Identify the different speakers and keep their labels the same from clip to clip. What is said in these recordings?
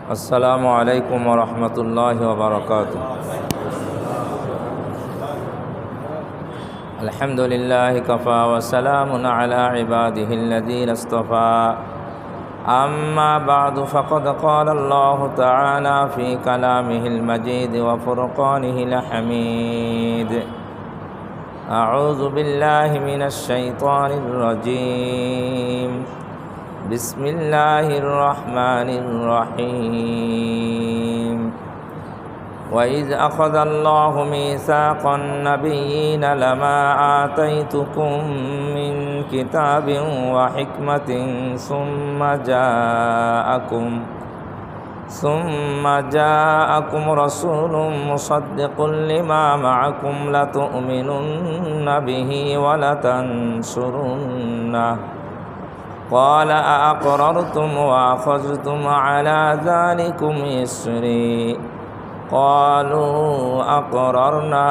Speaker 1: السلام عليكم ورحمة الله وبركاته. الحمد لله كفى وسلام على عباده الذين اصطفى. أما بعد فقد قال الله تعالى في كلامه المجيد وفرقانه الحميد: أعوذ بالله من الشيطان الرجيم. بسم الله الرحمن الرحيم. وإذ أخذ الله ميثاق النبيين لما آتيتكم من كتاب وحكمة ثم جاءكم رسول مصدق لما معكم لتؤمنن به ولتنصرنه قال أأقررتم وأخذتم على ذلكم إصري قالوا أقررنا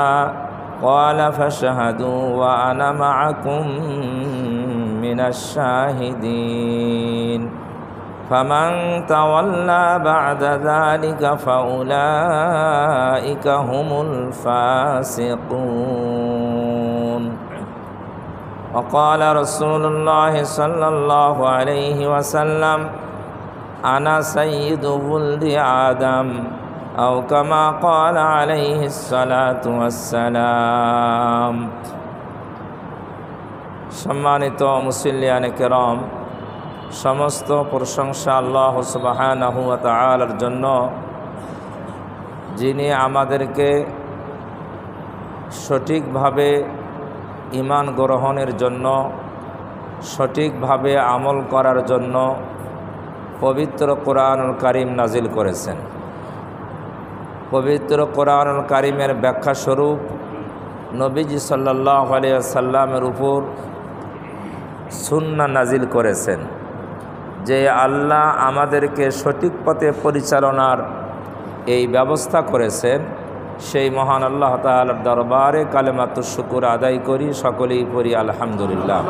Speaker 1: قال فاشهدوا وأنا معكم من الشاهدين فمن تولى بعد ذلك فأولئك هم الفاسقون. وقال رسول الله صلى الله عليه وسلم: أنا سيد ولد آدم أو كما قال عليه الصلاة والسلام. সম্মানিত মুসল্লিয়ানে কেরাম, সমস্ত প্রশংসা আল্লাহ সুবহানাহু ওয়া তাআলার জন্য, যিনি আমাদেরকে সঠিকভাবে ঈমান গ্রহণের জন্য, সঠিকভাবে আমল করার জন্য পবিত্র কোরআনুল কারীম নাজিল করেছেন। পবিত্র কোরআনুল কারীমের ব্যাখ্যা স্বরূপ নবীজি সাল্লাল্লাহু আলাইহি ওয়াসাল্লামের উপর সুন্নাহ নাজিল করেছেন, যে আল্লাহ আমাদেরকে সঠিক পথে পরিচালনার এই ব্যবস্থা করেছেন। সেই মহান আল্লাহ তাআলার দরবারে কালেমাতুশ শুকর আদায় করি, সকলেই পড়ি আলহামদুলিল্লাহ।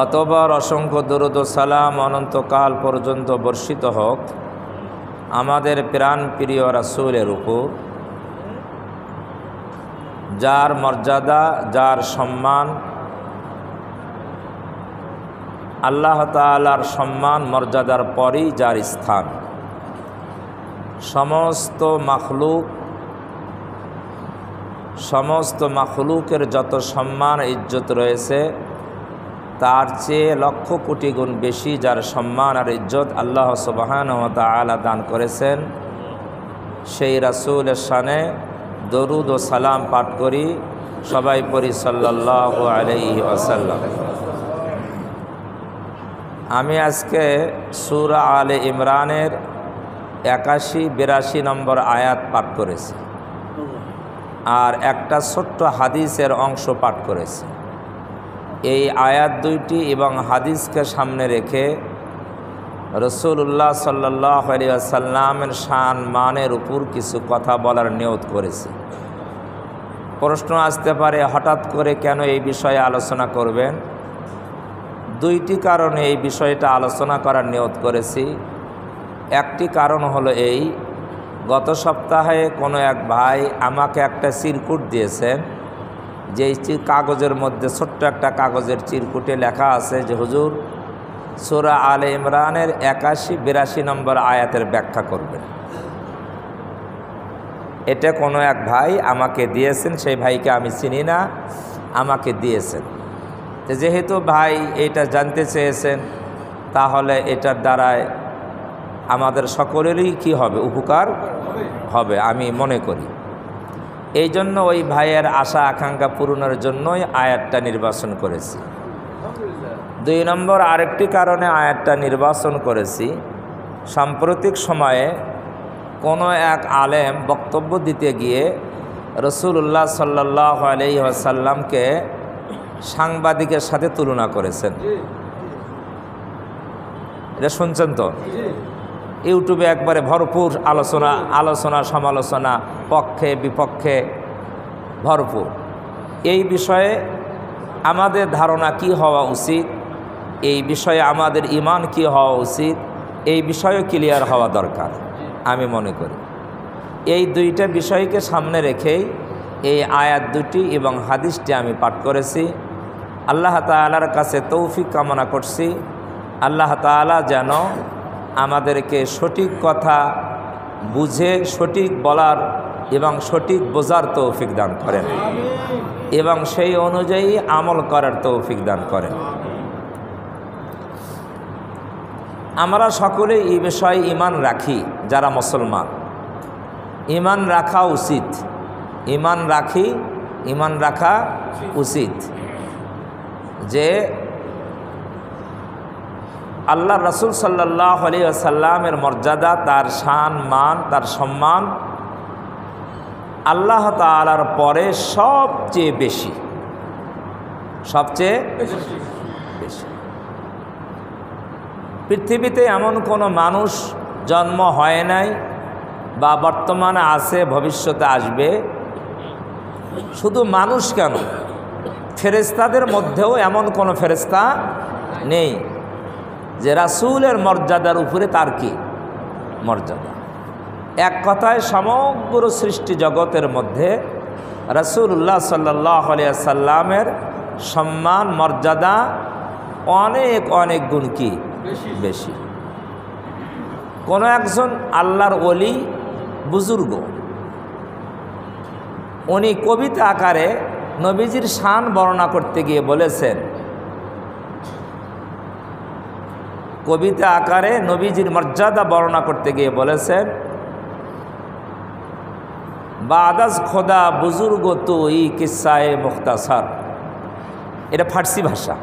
Speaker 1: অতঃপর অসংখ্য দরুদ ও সালাম অনন্তকাল পর্যন্ত বর্ষিত হোক আমাদের প্রাণ প্রিয় রাসূলের উপর, যার মর্যাদা, যার সম্মান, আল্লাহ তাআলার সম্মান মর্যাদার পরই যার স্থান। সমস্ত মাখলুকের যত সম্মান ইজ্জত রয়েছে, তার চেয়ে লক্ষ কোটি গুণ বেশি যার সম্মান আর ইজ্জত আল্লাহ সুবহানাহু ওয়া তাআলা দান করেছেন, সেই রাসূলের শানে দরুদ ও সালাম পাঠ করি। সবাই পড়ি সাল্লাল্লাহু আলাইহি ওয়াসাল্লাম। আমি আজকে সূরা আলে ইমরানের 81-82 নম্বর আয়াত পাঠ করেছি, আর একটা ছোট্ট হাদিসের অংশ পাঠ করেছি। এই আয়াত দুইটি এবং হাদিসকে সামনে রেখে রাসূলুল্লাহ সাল্লাল্লাহু আলাইহি ওয়াসাল্লামের শান মানের উপর কিছু কথা বলার নিয়ত করেছি। প্রশ্ন আসতে পারে, হঠাৎ করে কেন এই বিষয়ে আলোচনা করবেন? দুইটি কারণে এই বিষয়টা আলোচনা করার নিয়ত করেছি। একটি কারণ হলো এই, গত সপ্তাহে কোনো এক ভাই আমাকে একটা চিরকুট দিয়েছেন, যেই কাগজের মধ্যে ছোট্ট একটা কাগজের চিরকুটে লেখা আছে যে হুজুর সূরা আলে ইমরানের 81-82 নম্বর আয়াতের ব্যাখ্যা করবেন। এটা কোনো এক ভাই আমাকে দিয়েছেন, সেই ভাইকে আমি চিনি না, আমাকে দিয়েছেন। তো যেহেতু ভাই এটা জানতে চেয়েছেন, তাহলে এটার দ্বারায় আমাদের সকলেরই কি হবে, উপকার হবে আমি মনে করি। এই জন্য ওই ভাইয়ের আশা আকাঙ্ক্ষা পূরণের জন্যই আয়াতটা নির্বাচন করেছি। 2 নম্বর আরেকটি কারণে আয়াতটা নির্বাচন করেছি, সাম্প্রতিক সময়ে কোনো এক আলেম বক্তব্য দিতে গিয়ে রাসূলুল্লাহ সাল্লাল্লাহু আলাইহি ওয়াসাল্লামকে সাংবাদিকের সাথে তুলনা করেছেন। এটা শুনছেন তো? ইউটিউবে একবারে ভরপুর আলোচনা সমালোচনা, পক্ষে বিপক্ষে ভরপুর। এই বিষয়ে আমাদের ধারণা কি হওয়া উচিত, এই বিষয়ে আমাদের ঈমান কি হওয়া উচিত, এই বিষয়ও ক্লিয়ার হওয়া দরকার আমি মনে করি। এই দুইটা বিষয়কে সামনে রেখেই এই আয়াত দুটি এবং হাদিসটি আমি পাঠ করেছি। আল্লাহ তাআলার কাছে তৌফিক কামনা করছি, আল্লাহ তাআলা যেন আমাদেরকে সঠিক কথা বুঝে সঠিক বলার এবং সঠিক বোঝার তৌফিক দান করেন এবং সেই অনুযায়ী আমল করার তৌফিক দান করেন। আমরা সকলে এই বিষয়ে ঈমান রাখি, যারা মুসলমান ঈমান রাখা উচিত, ঈমান রাখা উচিত যে আল্লাহ রাসূল সাল্লাল্লাহু আলাইহি ওয়াসাল্লামের মর্যাদা, তার শান মান, তার সম্মান আল্লাহ তাআলার পরে সবচেয়ে বেশি। পৃথিবীতে এমন কোনো মানুষ জন্ম হয় নাই বা বর্তমানে আছে, ভবিষ্যতে আসবে, শুধু মানুষ কেন, ফেরেশতাদের মধ্যেও এমন কোনো ফেরেশতা নেই যে রাসূলের মর্যাদার উপরে তার কি মর্যাদা। এক কথায় সমগ্র সৃষ্টি জগতের মধ্যে রাসূলুল্লাহ সাল্লাল্লাহু আলাইহি সাল্লামের সম্মান মর্যাদা অনেক অনেক গুণ কি বেশি। কোনো একজন আল্লাহর ওলি বুজুর্গ, উনি কবিতা আকারে নবীজির শান বর্ণনা করতে গিয়ে বলেছেন, কবিতা আকারে নবীজির মর্যাদা বর্ণনা করতে গিয়ে বলেছেন, বাদাস খোদা বুজুর্গ তো ই কিসায়ে মুখতাসার। এটা ফার্সি ভাষা।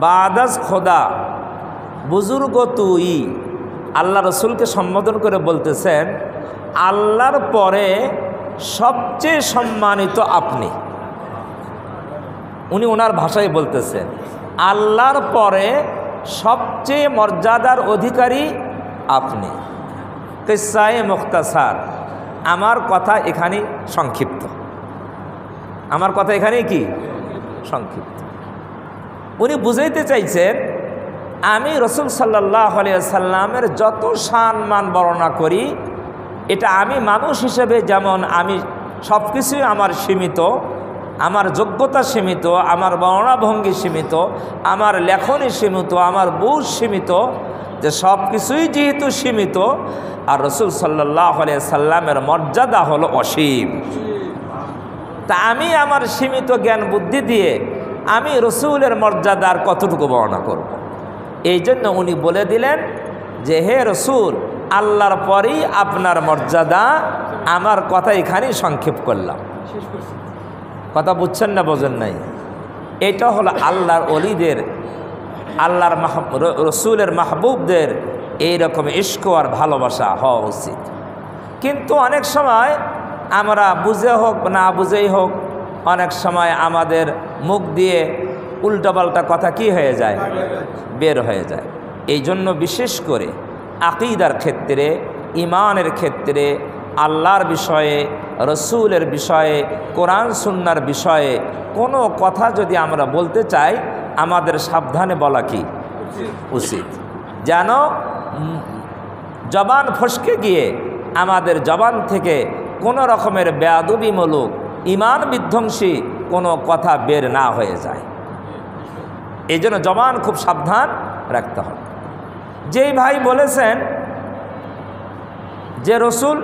Speaker 1: বাদাস খোদা বুজুর্গ তো ই, আল্লাহ রসুলকে সম্বোধন করে বলতেছেন আল্লাহর পরে সবচেয়ে সম্মানিত আপনি। উনি ওনার ভাষায় বলতেছেন আল্লাহর পরে সবচেয়ে মর্যাদার অধিকারী আপনি। কিসায়ে মুখতাসার, আমার কথা এখানে সংক্ষিপ্ত, আমার কথা এখানে কি সংক্ষিপ্ত। উনি বুঝাইতে চাইছেন আমি রাসূল সাল্লাল্লাহু আলাইহি সাল্লামের যত শান মান বর্ণনা করি, এটা আমি মানুষ হিসেবে যেমন আমি সব কিছুই আমার সীমিত, আমার যোগ্যতা সীমিত, আমার বর্ণনাভঙ্গি সীমিত, আমার লেখনী সীমিত, আমার বুঝ সীমিত, যে সব কিছুই যেহেতু সীমিত, আর রাসূল সাল্লাল্লাহু আলাইহি সাল্লামের মর্যাদা হলো অসীম। তা আমি আমার সীমিত জ্ঞান বুদ্ধি দিয়ে আমি রাসূলের মর্যাদার কতটুকু বর্ণনা করব। এই জন্য উনি বলে দিলেন যে হে রাসূল, আল্লাহর পরেই আপনার মর্যাদা, আমার কথা এখানেই সংক্ষেপ করলাম। কথা বুঝছেন না বোঝেন নাই? এটা হলো আল্লাহর ওলিদের, আল্লাহর রসুলের মাহবুবদের এইরকম ইশক আর ভালোবাসা হওয়া উচিত। কিন্তু অনেক সময় আমরা বুঝে হোক না বুঝেই হোক, অনেক সময় আমাদের মুখ দিয়ে উল্টাপাল্টা কথা কি হয়ে যায়, বের হয়ে যায়। এই জন্য বিশেষ করে আকীদার ক্ষেত্রে, ঈমানের ক্ষেত্রে, আল্লাহর বিষয়ে, রসুলের বিষয়ে, কোরআন সুন্নাহর বিষয়ে কোনো কথা যদি আমরা বলতে চাই, আমাদের সাবধানে বলা কি উচিত, যেন জবান ফসকে গিয়ে আমাদের জবান থেকে কোনো রকমের বেয়াদবিমূলক, ঈমান বিধ্বংসী কোনো কথা বের না হয়ে যায়। এই জন্য জবান খুব সাবধান রাখতে হবে। যেই ভাই বলেছেন যে রসুল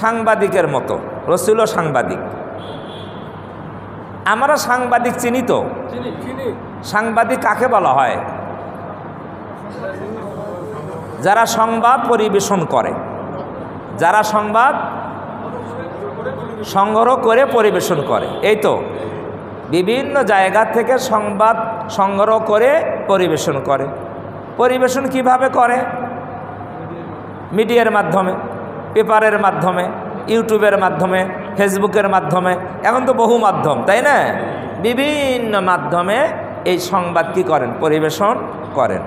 Speaker 1: সাংবাদিকের মতো, রসুলও সাংবাদিক, আমরা সাংবাদিক চিনি তো। সাংবাদিক কাকে বলা হয়? যারা সংবাদ পরিবেশন করে, যারা সংবাদ সংগ্রহ করে পরিবেশন করে। এই তো বিভিন্ন জায়গা থেকে সংবাদ সংগ্রহ করে পরিবেশন করে। পরিবেশন কিভাবে করে? মিডিয়ার মাধ্যমে, পেপারের মাধ্যমে, ইউটিউবের মাধ্যমে, ফেসবুকের মাধ্যমে, এখন তো বহু মাধ্যম, তাই না? বিভিন্ন মাধ্যমে এই সংবাদ কি করেন? পরিবেশন করেন।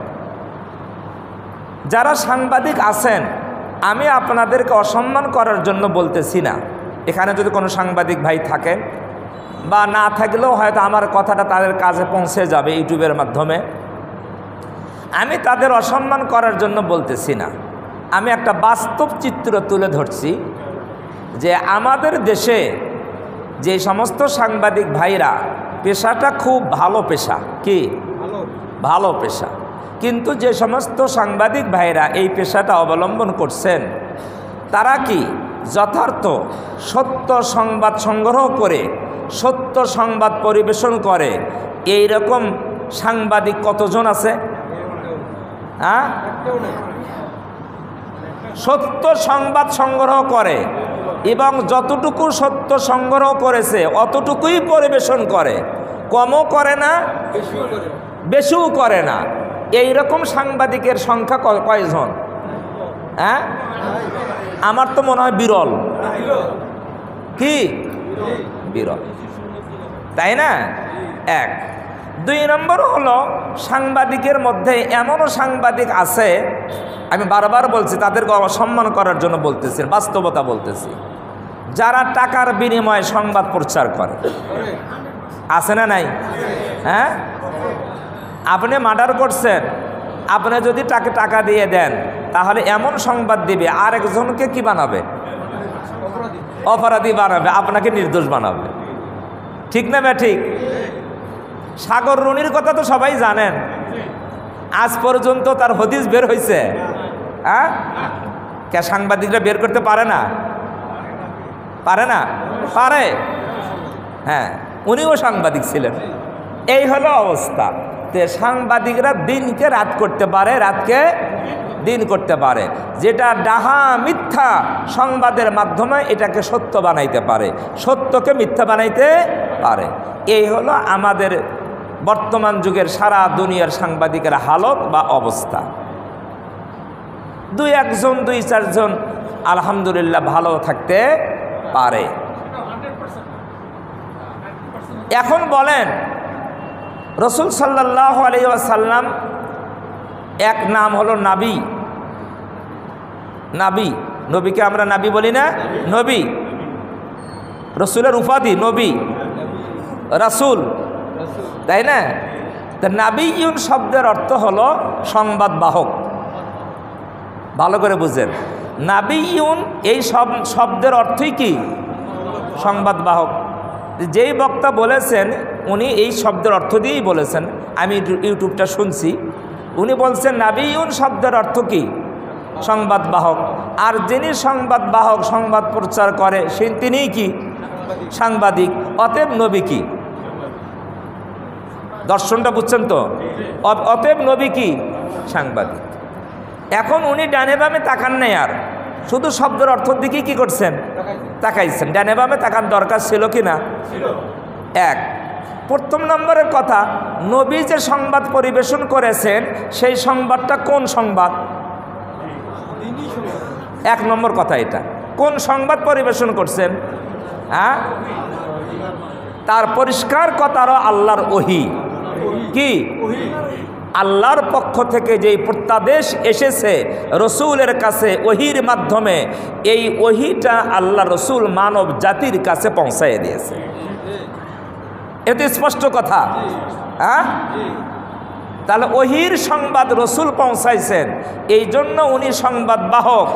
Speaker 1: যারা সাংবাদিক আছেন, আমি আপনাদেরকে অসম্মান করার জন্য বলতেছি না। এখানে যদি কোনো সাংবাদিক ভাই থাকেন বা না থাকলেও হয়তো আমার কথাটা তাদের কাছে পৌঁছে যাবে ইউটিউবের মাধ্যমে। আমি তাদের অসম্মান করার জন্য বলতেছি না, আমি একটা বাস্তব চিত্র তুলে ধরছি যে আমাদের দেশে যে সমস্ত সাংবাদিক ভাইরা, পেশাটা খুব ভালো পেশা, কি ভালো পেশা, কিন্তু যে সমস্ত সাংবাদিক ভাইরা এই পেশাটা অবলম্বন করছেন তারা কি যথার্থ সত্য সংবাদ সংগ্রহ করে সত্য সংবাদ পরিবেশন করে এই রকম সাংবাদিক কতজন আছে? হ্যাঁ, সত্য সংবাদ সংগ্রহ করে এবং যতটুকু সত্য সংগ্রহ করেছে অতটুকুই পরিবেশন করে, কমও করে না বেশিও করে না। এই রকম সাংবাদিকের সংখ্যা কয়জন? হ্যাঁ, আমার তো মনে হয় বিরল। কি বিরল, তাই না? এক। দুই নম্বর হলো সাংবাদিকের মধ্যে এমনও সাংবাদিক আছে, আমি বারবার বলছি, তাদেরকে অসম্মান করার জন্য বলতেছি, বাস্তবতা বলতেছি, যারা টাকার বিনিময়ে সংবাদ প্রচার করে। আছে না নাই? হ্যাঁ, আপনি মার্ডার করছেন, আপনি যদি তাকে টাকা দিয়ে দেন তাহলে এমন সংবাদ দিবে আরেকজনকে কি বানাবে? অপরাধী বানাবে, আপনাকে নির্দোষ বানাবে। ঠিক না বে ঠিক? সাগর রুনির কথা তো সবাই জানেন, আজ পর্যন্ত তার হদিস বের হয়েছে? হ্যাঁ, কে সাংবাদিকরা বের করতে পারে না? পারে না? পারে। হ্যাঁ, উনিও সাংবাদিক ছিলেন। এই হলো অবস্থা। তে সাংবাদিকরা দিনকে রাত করতে পারে, রাতকে দিন করতে পারে। যেটা ডাহা মিথ্যা সংবাদের মাধ্যমে এটাকে সত্য বানাইতে পারে, সত্যকে মিথ্যা বানাইতে পারে। এই হলো আমাদের বর্তমান যুগের সারা দুনিয়ার সাংবাদিকের হালত বা অবস্থা। দুই একজন, দুই চারজন আলহামদুলিল্লাহ ভালো থাকতে পারে। এখন বলেন, রসুল সাল্লাল্লাহু আলাইহি ওয়াসাল্লাম এক নাম হলো নাবী। নাবী, নবীকে আমরা নাবী বলি না? নবী, রসুলের উপাধি নবী, রাসূল, তাই না? তা নাবিয়ুন শব্দের অর্থ হলো সংবাদ বাহক। ভালো করে বুঝেন, নাবিয়ুন এই শব্দের অর্থই কি? সংবাদ বাহক। যেই বক্তা বলেছেন উনি এই শব্দের অর্থ দিয়েই বলেছেন, আমি ইউটিউবটা শুনছি, উনি বলছেন নাবিয়ুন শব্দের অর্থ কি? সংবাদ বাহক। আর যিনি সংবাদ বাহক, সংবাদ প্রচার করে, তিনিই কি? সাংবাদিক। অতএব নবী কি? দর্শনটা বুঝছেন তো? অতএব নবী কি? সাংবাদিক। এখন উনি ডানে বামে তাকান নাই, আর শুধু শব্দের অর্থের দিকেই কি করছেন? তাকাইছেন। ডানে বামে তাকান দরকার ছিল কি না? এক। প্রথম নম্বরের কথা, নবী যে সংবাদ পরিবেশন করেছেন সেই সংবাদটা কোন সংবাদ? এক নম্বর কথা এটা, কোন সংবাদ পরিবেশন করছেন? হ্যাঁ, তার পরিষ্কার কথা আল্লাহর ওহী। কি? আল্লাহর পক্ষ থেকে যেই প্রত্যাদেশ এসেছে রসুলের কাছে ওহীর মাধ্যমে, এই ওহীটা আল্লাহ রসুল মানব জাতির কাছে পৌঁছায় দিয়েছে। এতে স্পষ্ট কথা। হ্যাঁ, তাহলে ওহীর সংবাদ রসুল পৌঁছাইছেন, এই জন্য উনি সংবাদ বাহক।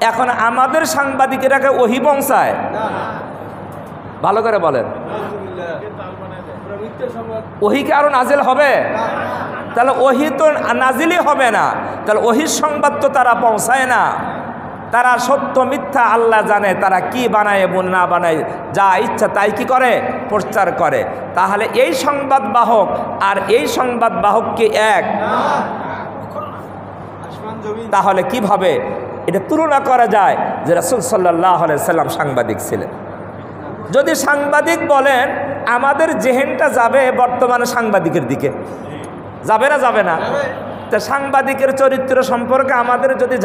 Speaker 1: এখন আমাদের সাংবাদিকেরাকে ওহী পৌঁছায়? ভালো করে বলেন, ওহী কি আরো নাজিল হবে? তাহলে ওহী তো নাজিলই হবে না, তাহলে ওহীর সংবাদ তো তারা পৌঁছায় না। তারা সত্য মিথ্যা আল্লাহ জানে, তারা কি বানায় না বানায়, যা ইচ্ছা তাই কি করে? প্রচার করে। তাহলে এই সংবাদ বাহক আর এই সংবাদ বাহক কি এক? তাহলে কিভাবে এটা তুলনা করা যায় যে রাসূল সাল্লাল্লাহু আলাইহি সাল্লাম সাংবাদিক ছিলেন? যদি সাংবাদিক বলেন, আমাদের জেহেনটা যাবে বর্তমানে সাংবাদিকের দিকে, যাবে না? যাবে না? তা সাংবাদিকের চরিত্র সম্পর্কে আমাদের যদি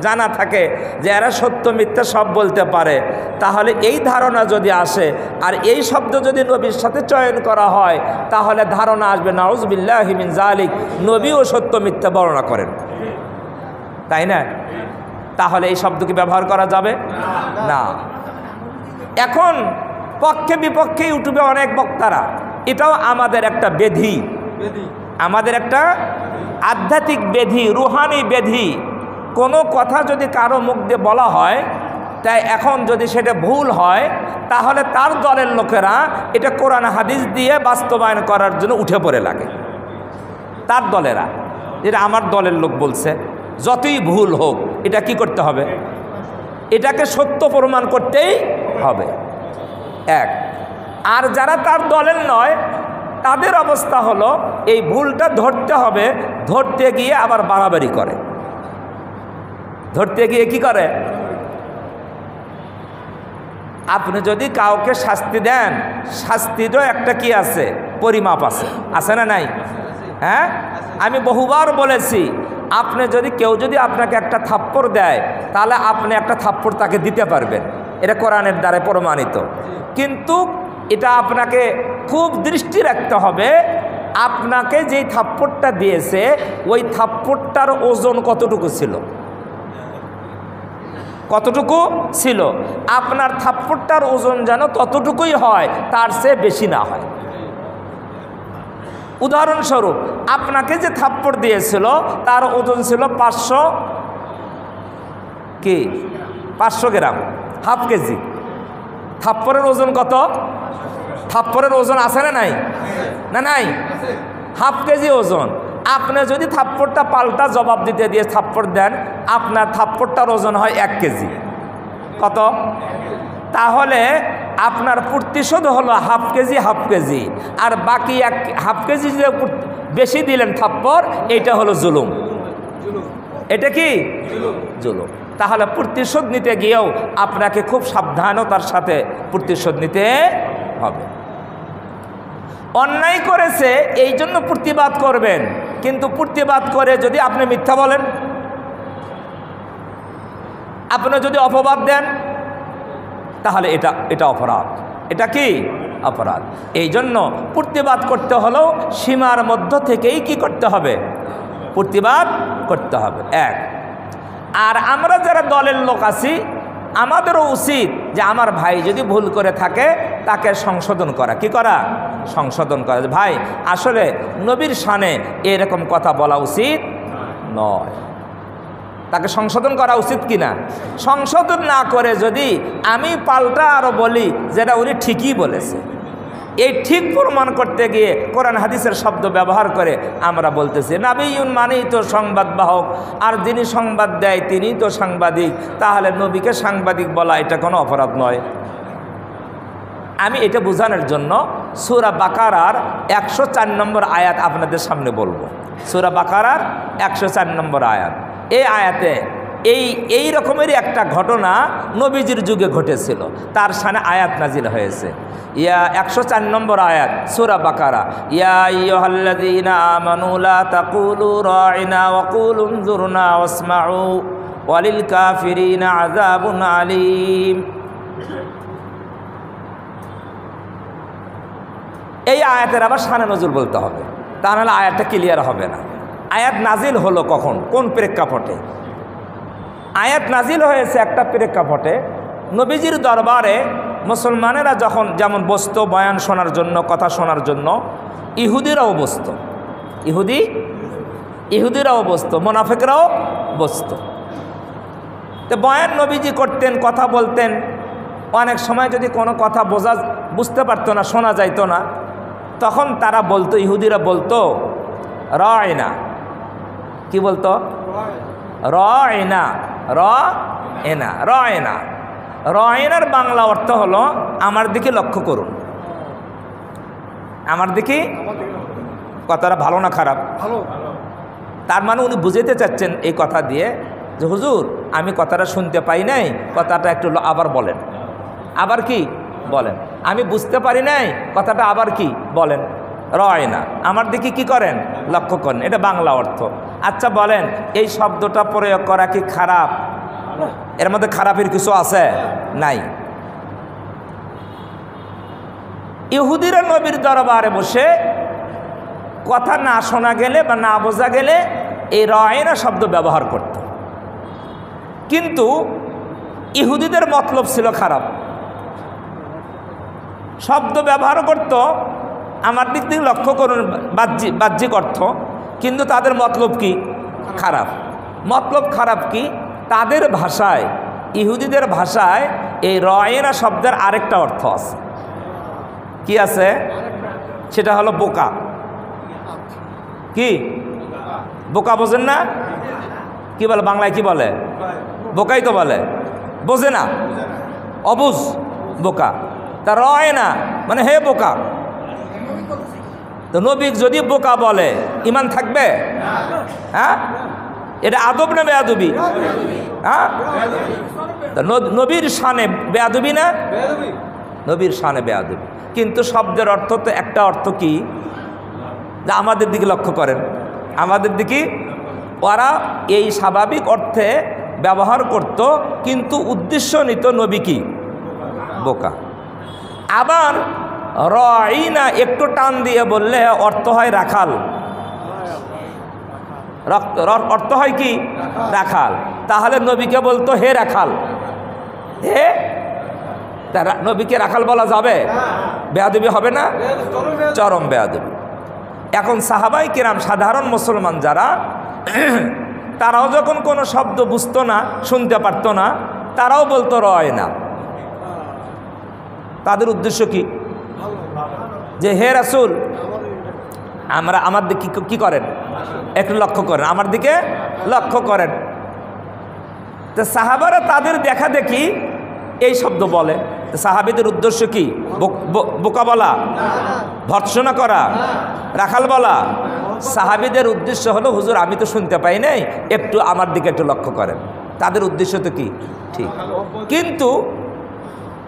Speaker 1: জানা থাকে যে এরা সত্য মিথ্যা সব বলতে পারে, তাহলে এই ধারণা যদি আসে আর এই শব্দ যদি নবীর সাথে চয়ন করা হয়, তাহলে ধারণা আসবে নাউযুবিল্লাহি মিন যালিক, নবীও সত্য মিথ্যা বর্ণনা করেন, তাই না? তাহলে এই শব্দ কি ব্যবহার করা যাবে না? এখন পক্ষে বিপক্ষে ইউটিউবে অনেক বক্তারা, এটাও আমাদের একটা বেধি। আমাদের একটা আধ্যাত্মিক ব্যাধি, রুহানি ব্যাধি। কোনো কথা যদি কারো মুখ দিয়ে বলা হয়, তাই এখন যদি সেটা ভুল হয়, তাহলে তার দলের লোকেরা এটা কোরআন হাদিস দিয়ে বাস্তবায়ন করার জন্য উঠে পড়ে লাগে। তার দলেরা, এটা আমার দলের লোক বলছে, যতই ভুল হোক এটা কি করতে হবে, এটাকে সত্য প্রমাণ করতেই হবে। এক। আর যারা তার দলের নয়, তাদের অবস্থা হলো এই ভুলটা ধরতে হবে, ধরতে গিয়ে আবার বাড়াবাড়ি করে। ধরতে গিয়ে কি করে? আপনি যদি কাউকে শাস্তি দেন, শাস্তিরও একটা কি আছে, পরিমাপ আছে, আছে না নাই? হ্যাঁ, আমি বহুবার বলেছি, আপনি যদি কেউ যদি আপনাকে একটা থাপ্পড় দেয়, তাহলে আপনি একটা থাপ্পড় তাকে দিতে পারবেন, এটা কোরআনের দ্বারা প্রমাণিত। কিন্তু এটা আপনাকে খুব দৃষ্টি রাখতে হবে, আপনাকে যেই থাপ্পড়টা দিয়েছে ওই থাপ্পড়টার ওজন কতটুকু ছিল, কতটুকু ছিল। আপনার থাপ্পড়টার ওজন যেন ততটুকুই হয়, তার চেয়ে বেশি না হয়। উদাহরণস্বরূপ, আপনাকে যে থাপ্পড় দিয়েছিল তার ওজন ছিল 500 গ্রাম, হাফ কেজি। থাপ্পড়ের ওজন কত? থাপ্পড়ের ওজন আছে না নাই? না নাই, হাফ কেজি ওজন। আপনি যদি থাপ্পড়টা পাল্টা জবাব দিতে দিয়ে থাপ্পড় দেন, আপনার থাপ্পড়টার ওজন হয় 1 কেজি। কত? তাহলে আপনার প্রতিশোধ হলো হাফ কেজি, হাফ কেজি। আর বাকি হাফ কেজি যে বেশি দিলেন থাপ্পড়, এটা হলো জুলুম। এটা কি জুলুম? তাহলে প্রতিশোধ নিতে গিয়েও আপনাকে খুব সাবধানতার সাথে প্রতিশোধ নিতে হবে। অন্যায় করেছে এই জন্য প্রতিবাদ করবেন, কিন্তু প্রতিবাদ করে যদি আপনি মিথ্যা বলেন, আপনি যদি অপবাদ দেন, তাহলে এটা অপরাধ। এটা কি অপরাধ? এই জন্য প্রতিবাদ করতে হলেও সীমার মধ্য থেকেই কি করতে হবে, প্রতিবাদ করতে হবে। এক। আর আমরা যারা দলের লোক আছি, আমাদেরও উচিত যে আমার ভাই যদি ভুল করে থাকে তাকে সংশোধন করা। কি করা? সংশোধন করা। ভাই, আসলে নবীর শানে এরকম কথা বলা উচিত নয়, তাকে সংশোধন করা উচিত কিনা। সংশোধন না করে যদি আমি পাল্টা আরও বলি যেটা উনি ঠিকই বলেছে, এই ঠিক প্রমাণ করতে গিয়ে কোরআন হাদিসের শব্দ ব্যবহার করে আমরা বলতেছি নাবিয়ুন মানেই তো সংবাদবাহক, আর যিনি সংবাদ দেয় তিনিই তো সাংবাদিক। তাহলে নবীকে সাংবাদিক বলা এটা কোনো অপরাধ নয়। আমি এটা বোঝানোর জন্য সূরা বাকারার 104 নম্বর আয়াত আপনাদের সামনে বলবো। সূরা বাকারার 104 নম্বর আয়াত। এই আয়াতে এই রকমেরই একটা ঘটনা নবীজির যুগে ঘটেছিল, তার সামনে আয়াত নাজিল হয়েছে। 104 নম্বর আয়াত সূরা বাকারা। ইয়া আইয়ুহাল্লাযীনা আমানু লা তাকুলু রাইনা ওয়া কুলু উনজুরনা ওয়াসমাউ ওয়ালিল কাফিরিনা আযাবুন আলীম। এই আয়াতের আবার শানে নজুল বলতে হবে, তা নাহলে আয়াতটা ক্লিয়ার হবে না। আয়াত নাজিল হলো কখন, কোন প্রেক্ষাপটে? আয়াত নাজিল হয়েছে একটা প্রেক্ষাপটে, নবীজির দরবারে মুসলমানেরা যখন যেমন বসত বয়ান শোনার জন্য, কথা শোনার জন্য, ইহুদিরাও বসত, ইহুদিরাও বসত, মুনাফিকরাও বসত। তো বয়ান নবীজি করতেন, কথা বলতেন। অনেক সময় যদি কোনো কথা বুঝতে পারতো না, শোনা যাইতো না, তখন তারা বলতো, ইহুদিরা বলতো রায়না। কি বলতো? রায়না, রায়না, রায়না। রায়নার বাংলা অর্থ হলো আমার দিকে লক্ষ্য করুন। আমার দিকে, কথাটা ভালো না খারাপ? তার মানে উনি বুঝাতে চাচ্ছেন এই কথা দিয়ে যে হুজুর আমি কথাটা শুনতে পাই নাই, কথাটা একটু আবার বলেন। আবার কি বলেন? আমি বুঝতে পারি নাই, কথাটা আবার কি বলেন। রায়না, আমার দিকে কি করেন, লক্ষ্য করেন, এটা বাংলা অর্থ। আচ্ছা বলেন, এই শব্দটা প্রয়োগ করা কি খারাপ? এর মধ্যে খারাপের কিছু আছে? নাই। ইহুদিরা নবীর দরবারে বসে কথা না শোনা গেলে বা না বোঝা গেলে এই রায়না শব্দ ব্যবহার করত। কিন্তু ইহুদিদের মতলব ছিল খারাপ, শব্দ ব্যবহার করত আমার দিক থেকে লক্ষ্য করুন বাহ্যিক অর্থ, কিন্তু তাদের মতলব কি খারাপ। মতলব খারাপ কি? তাদের ভাষায়, ইহুদিদের ভাষায় এই রয়না শব্দের আরেকটা অর্থ আছে। কি আছে? সেটা হলো বোকা। কি বোকা বোঝেন না? কি বলে বাংলায়? কি বলে? বোকাই তো বলে, বোঝে না, অবুঝ, বোকা। তা রয়না মানে হে বোকা। তো নবী যদি বোকা বলে ইমান থাকবে? হ্যাঁ, এটা আদব না বেয়াদবি? হ্যাঁ, নবীর শানে বেয়াদবি না? নবীর শানে বেয়াদবি। কিন্তু শব্দের অর্থ তো একটা অর্থ কি, যা আমাদের দিকে লক্ষ্য করেন, আমাদের দিকে ওরা এই স্বাভাবিক অর্থে ব্যবহার করত, কিন্তু উদ্দেশ্য নিত নবী কি বোকা। আবার রয়না একটু টান দিয়ে বললে অর্থ হয় রাখাল, অর্থ হয় কি রাখাল। তাহলে নবীকে বলতো হে রাখাল, হে। নবীকে রাখাল বলা যাবে? বেয়াদবি হবে না? চরম বেয়াদবি। এখন সাহাবাই কিরাম সাধারণ মুসলমান যারা, তারাও যখন কোনো শব্দ বুঝতো না, শুনতে পারতো না, তারাও বলতো রয়না। তাদের উদ্দেশ্য কি? যে হে রাসূল, আমার দিকে কি করেন, একটু লক্ষ্য করেন, আমার দিকে লক্ষ্য করেন। তো সাহাবারা তাদের দেখা দেখি এই শব্দ বলে। তো সাহাবীদের উদ্দেশ্য কি? বোকা বলা, ভর্ৎসনা করা, রাখাল বলা? সাহাবীদের উদ্দেশ্য হলো হুজুর আমি তো শুনতে পাই নাই, একটু আমার দিকে একটু লক্ষ্য করেন। তাদের উদ্দেশ্য তো কি ঠিক। কিন্তু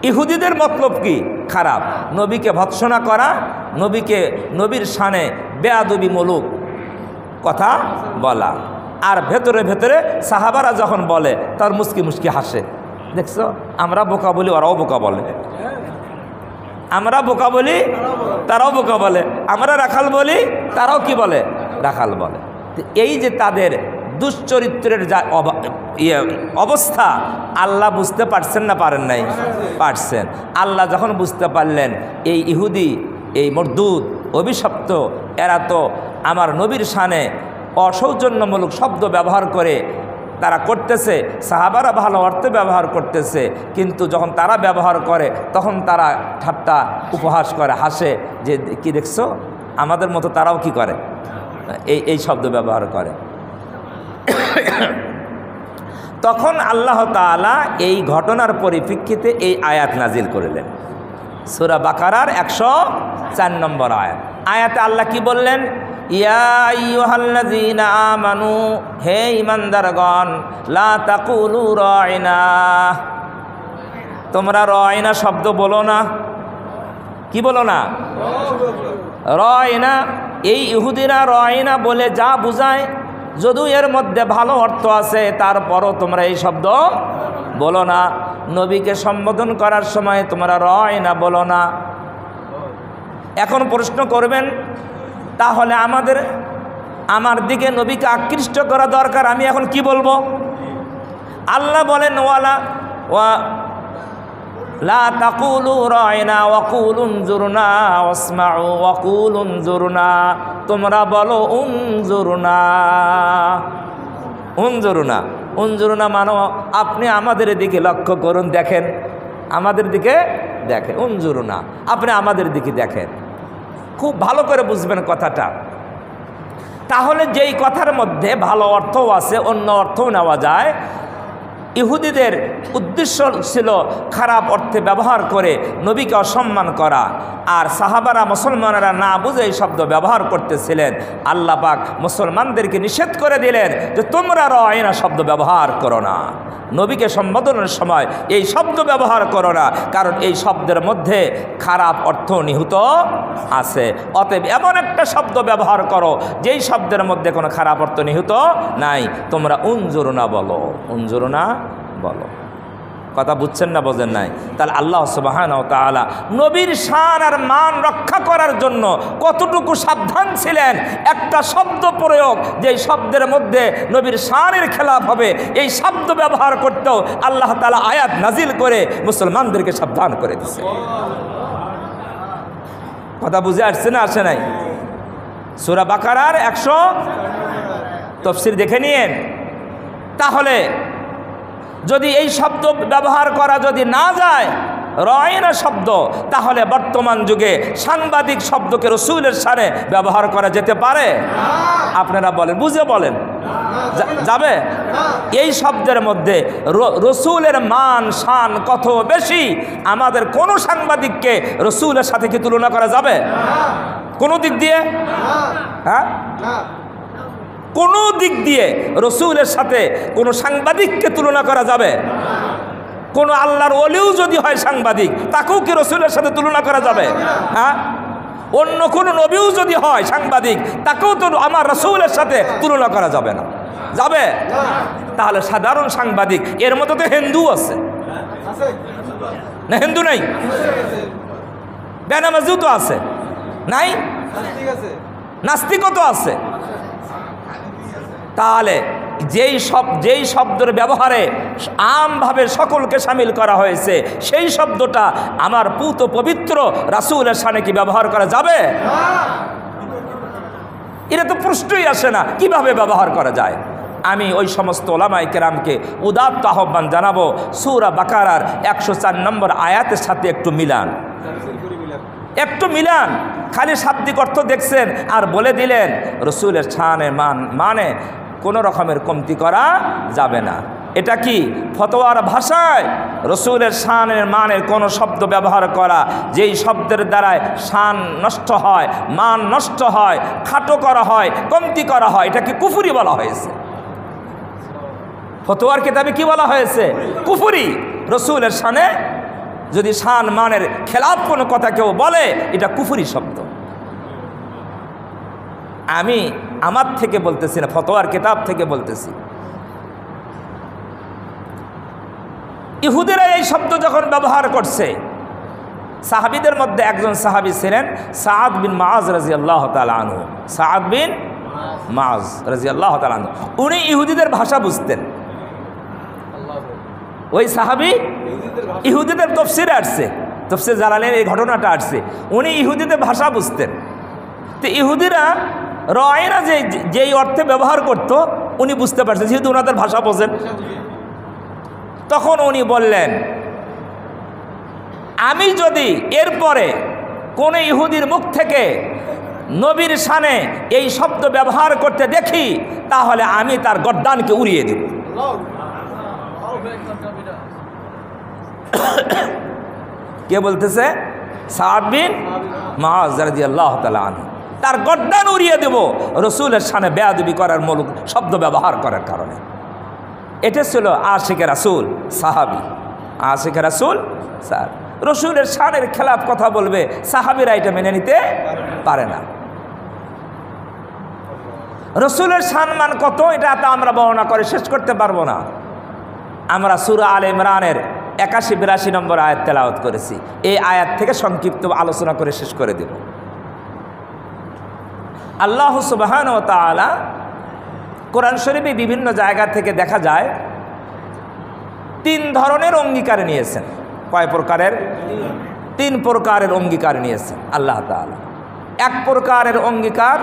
Speaker 1: ইহুদিদের মতলব কি খারাপ, নবীকে ভৎসনা করা, নবীর শানে বেয়াদবি মুলুক কথা বলা। আর ভেতরে ভেতরে সাহাবারা যখন বলে তার মুস্কি মুস্কি হাসে। দেখছো, আমরা বোকা বলি, ওরাও বোকা বলে। আমরা বোকা বলি, তারাও বোকা বলে। আমরা রাখাল বলি, তারাও কি বলে রাখাল বলে। এই যে তাদের দুশ্চরিত্রের যা অবস্থা, আল্লাহ বুঝতে পারছেন না পারেন নাই? পারছেন। আল্লাহ যখন বুঝতে পারলেন এই ইহুদি, এই মরদুদ, অভিশপ্ত, এরা তো আমার নবীর শানে অসৌজন্যমূলক শব্দ ব্যবহার করে তারা করতেছে, সাহাবারা ভালো অর্থে ব্যবহার করতেছে, কিন্তু যখন তারা ব্যবহার করে তখন তারা ঠাট্টা উপহাস করে, হাসে যে কি দেখছো, আমাদের মতো তারাও কি করে, এই শব্দ ব্যবহার করে। তখন আল্লাহ তাআলা এই ঘটনার পরিপ্রেক্ষিতে এই আয়াত নাজিল করলেন। সূরা বাকারার 104 নম্বর আয়াত। আয়াতে আল্লাহ কি বললেন? ইয়া আইয়ুহাল্লাযীনা আমানু, হে ঈমানদারগণ, লা তাকুলু রাইনা, তোমরা রাইনা শব্দ বলো না। কি বলো না? রাইনা। এই ইহুদিরা রাইনা বলে যা বুঝায়, যদিও এর মধ্যে ভালো অর্থ আছে, তারপরও তোমরা এই শব্দ বলো না। নবীকে সম্বোধন করার সময় তোমরা রাইনা বলো না। এখন প্রশ্ন করবেন, তাহলে আমার দিকে নবীকে আকৃষ্ট করা দরকার, আমি এখন কি বলবো? আল্লাহ বলেন লা তাকুলু রাইনা ওয়াকুলু উনজুরনা ওয়াসমাউ ওয়াকুলু উনজুরনা, তোমরা বলো উনজুরনা। উনজুরনা, উনজুরনা মানো আপনি আমাদের দিকে লক্ষ্য করুন, দেখেন, আমাদের দিকে দেখেন। উনজুরনা, আপনি আমাদের দিকে দেখেন। খুব ভালো করে বুঝবেন কথাটা। তাহলে যেই কথার মধ্যে ভালো অর্থও আছে, অন্য অর্থও নেওয়া যায়। ইহুদিদের উদ্দেশ্য ছিল খারাপ অর্থে ব্যবহার করে নবীকে অসম্মান করা, আর সাহাবারা মুসলমানেরা না বুঝে এই শব্দ ব্যবহার করতেছিলেন। আল্লাহ পাক মুসলমানদেরকে নিষেধ করে দিলেন যে তোমরা রাইনা শব্দ ব্যবহার করো না, নবীকে সম্বোধনের সময় এই শব্দ ব্যবহার করো না, কারণ এই শব্দের মধ্যে খারাপ অর্থ নিহিত আছে। অতএব এমন একটা শব্দ ব্যবহার করো যেই শব্দের মধ্যে কোনো খারাপ অর্থ নিহিত নাই। তোমরা উনজুরনা বলো, উনজুরনা বলো। কথা বুঝছেন না বোঝেন নাই? তাহলে আল্লাহ সুবহানাহু ওয়া তাআলা নবীর শান আর মান রক্ষা করার জন্য কতটুকু সাবধান ছিলেন। একটা শব্দ প্রয়োগ যেই শব্দের মধ্যে নবীর শানের খেলাফ হবে, এই শব্দ ব্যবহার করতেও আল্লাহ তাআলা আয়াত নাজিল করে মুসলমানদেরকে সাবধান করে দিয়েছে। কথা বুঝে আসছে না আসে নাই? সূরা বাকারার 100 তাফসীর দেখে নিয়েন। তাহলে যদি এই শব্দ ব্যবহার করা যদি না যায়, রায়না শব্দ, তাহলে বর্তমান যুগে সাংবাদিক শব্দকে রাসূলের শানে ব্যবহার করা যেতে পারে? আপনারা বলেন, বুঝে বলেন, যাবে? এই শব্দের মধ্যে রাসূলের মান শান কত বেশি, আমাদের কোন সাংবাদিককে রাসূলের সাথে কি তুলনা করা যাবে? কোন দিক দিয়ে? হ্যাঁ, কোন দিক দিয়ে রাসূলের সাথে কোন সাংবাদিককে তুলনা করা যাবে? কোন আল্লাহর ওলিও যদি হয় সাংবাদিক, তাকেও কি রাসূলের সাথে তুলনা করা যাবে? হ্যাঁ, অন্য কোন নবীও যদি হয় সাংবাদিক, তাকেও তো আমার রাসূলের সাথে তুলনা করা যাবে না। যাবে? তাহলে সাধারণ সাংবাদিক, এর মতো তো হিন্দু আছে না? হিন্দু নাই? বেনামাজিও তো আছে, নাই? নাস্তিকও তো আছে। তাহলে যেই শব্দের ব্যবহারে আমভাবে সকলকে শামিল করা হয়েছে, সেই শব্দটা আমার পুত পবিত্র রাসূলের শানে কি ব্যবহার করা যাবে? এটা তো প্রশ্নই আসে না, কিভাবে ব্যবহার করা যায়। আমি ওই সমস্ত ওলামায়ে কেরামকে উদাত্ত আহ্বান জানাবো, সূরা বাকারার 104 নম্বর আয়াতের সাথে একটু মিলান, একটু মিলান। খালি শাব্দিক অর্থ দেখছেন আর বলে দিলেন, রাসূলের শানে মানে কোনো রকমের কমতি করা যাবে না। এটা কি ফতোয়ার ভাষায় রাসূলের শানের মানের কোনো শব্দ ব্যবহার করা, যেই শব্দের দ্বারায় শান নষ্ট হয়, মান নষ্ট হয়, খাটো করা হয়, কমতি করা হয়, এটা কি কুফরি বলা হয়েছে? ফতোয়ার কিতাবে কি বলা হয়েছে? কুফরি। রাসূলের শানে যদি শান মানের খেলাফ কোনো কথা কেউ বলে, এটা কুফরি শব্দ। আমি আমার থেকে বলতেছি না, ফতোয়ার কিতাব থেকে বলতেছি। ইহুদিরা এই শব্দ যখন ব্যবহার করছে, সাহাবীদের মধ্যে একজন সাহাবী ছিলেন সাআদ বিন মুআজ রাদিয়াল্লাহু তাআলা আনহু। সাআদ বিন মুআজ রাদিয়াল্লাহু তাআলা আনহু, উনি ইহুদিদের ভাষা বুঝতেন। ওই সাহাবী ইহুদিদের তাফসীরে আসছে, তাফসীর জালালের এই ঘটনাটা আসছে, উনি ইহুদিদের ভাষা বুঝতেন। তো ইহুদিরা রায়না যেই অর্থে ব্যবহার করত, উনি বুঝতে পারছেন, যেহেতু ওনাদের ভাষা বোঝেন। তখন উনি বললেন, আমি যদি এরপরে কোন ইহুদির মুখ থেকে নবীর শানে এই শব্দ ব্যবহার করতে দেখি, তাহলে আমি তার গর্দানকে উড়িয়ে দেব। কে বলতেছে? সাআদ বিন মুআজ রাদিয়াল্লাহু তাআলা আনহু। তার গর্দান উড়িয়ে দেব রাসূলের শানে বেয়াদবি করার মূলক শব্দ ব্যবহার করার কারণে। এটা ছিল আশিকে রাসূল, সাহাবী। আশিকে রাসূল রাসূলের শানের খেলাফ কথা বলবে, সাহাবীরা এটা মেনে নিতে পারে না। রাসূলের সম্মান কত, এটা তো আমরা বর্ণনা করে শেষ করতে পারবো না। আমরা সূরা আলে ইমরানের 81-82 নম্বর আয়াত তেলাওয়াত করেছি। এই আয়াত থেকে সংক্ষিপ্ত আলোচনা করে শেষ করে দেব। আল্লাহ সুবহানাহু ওয়া তাআলা কোরআন শরীফে বিভিন্ন জায়গা থেকে দেখা যায় 3 ধরনের অঙ্গীকার নিয়েছেন। কয় প্রকারের? 3 প্রকারের অঙ্গীকার নিয়েছেন আল্লাহ তাআলা। এক প্রকারের অঙ্গীকার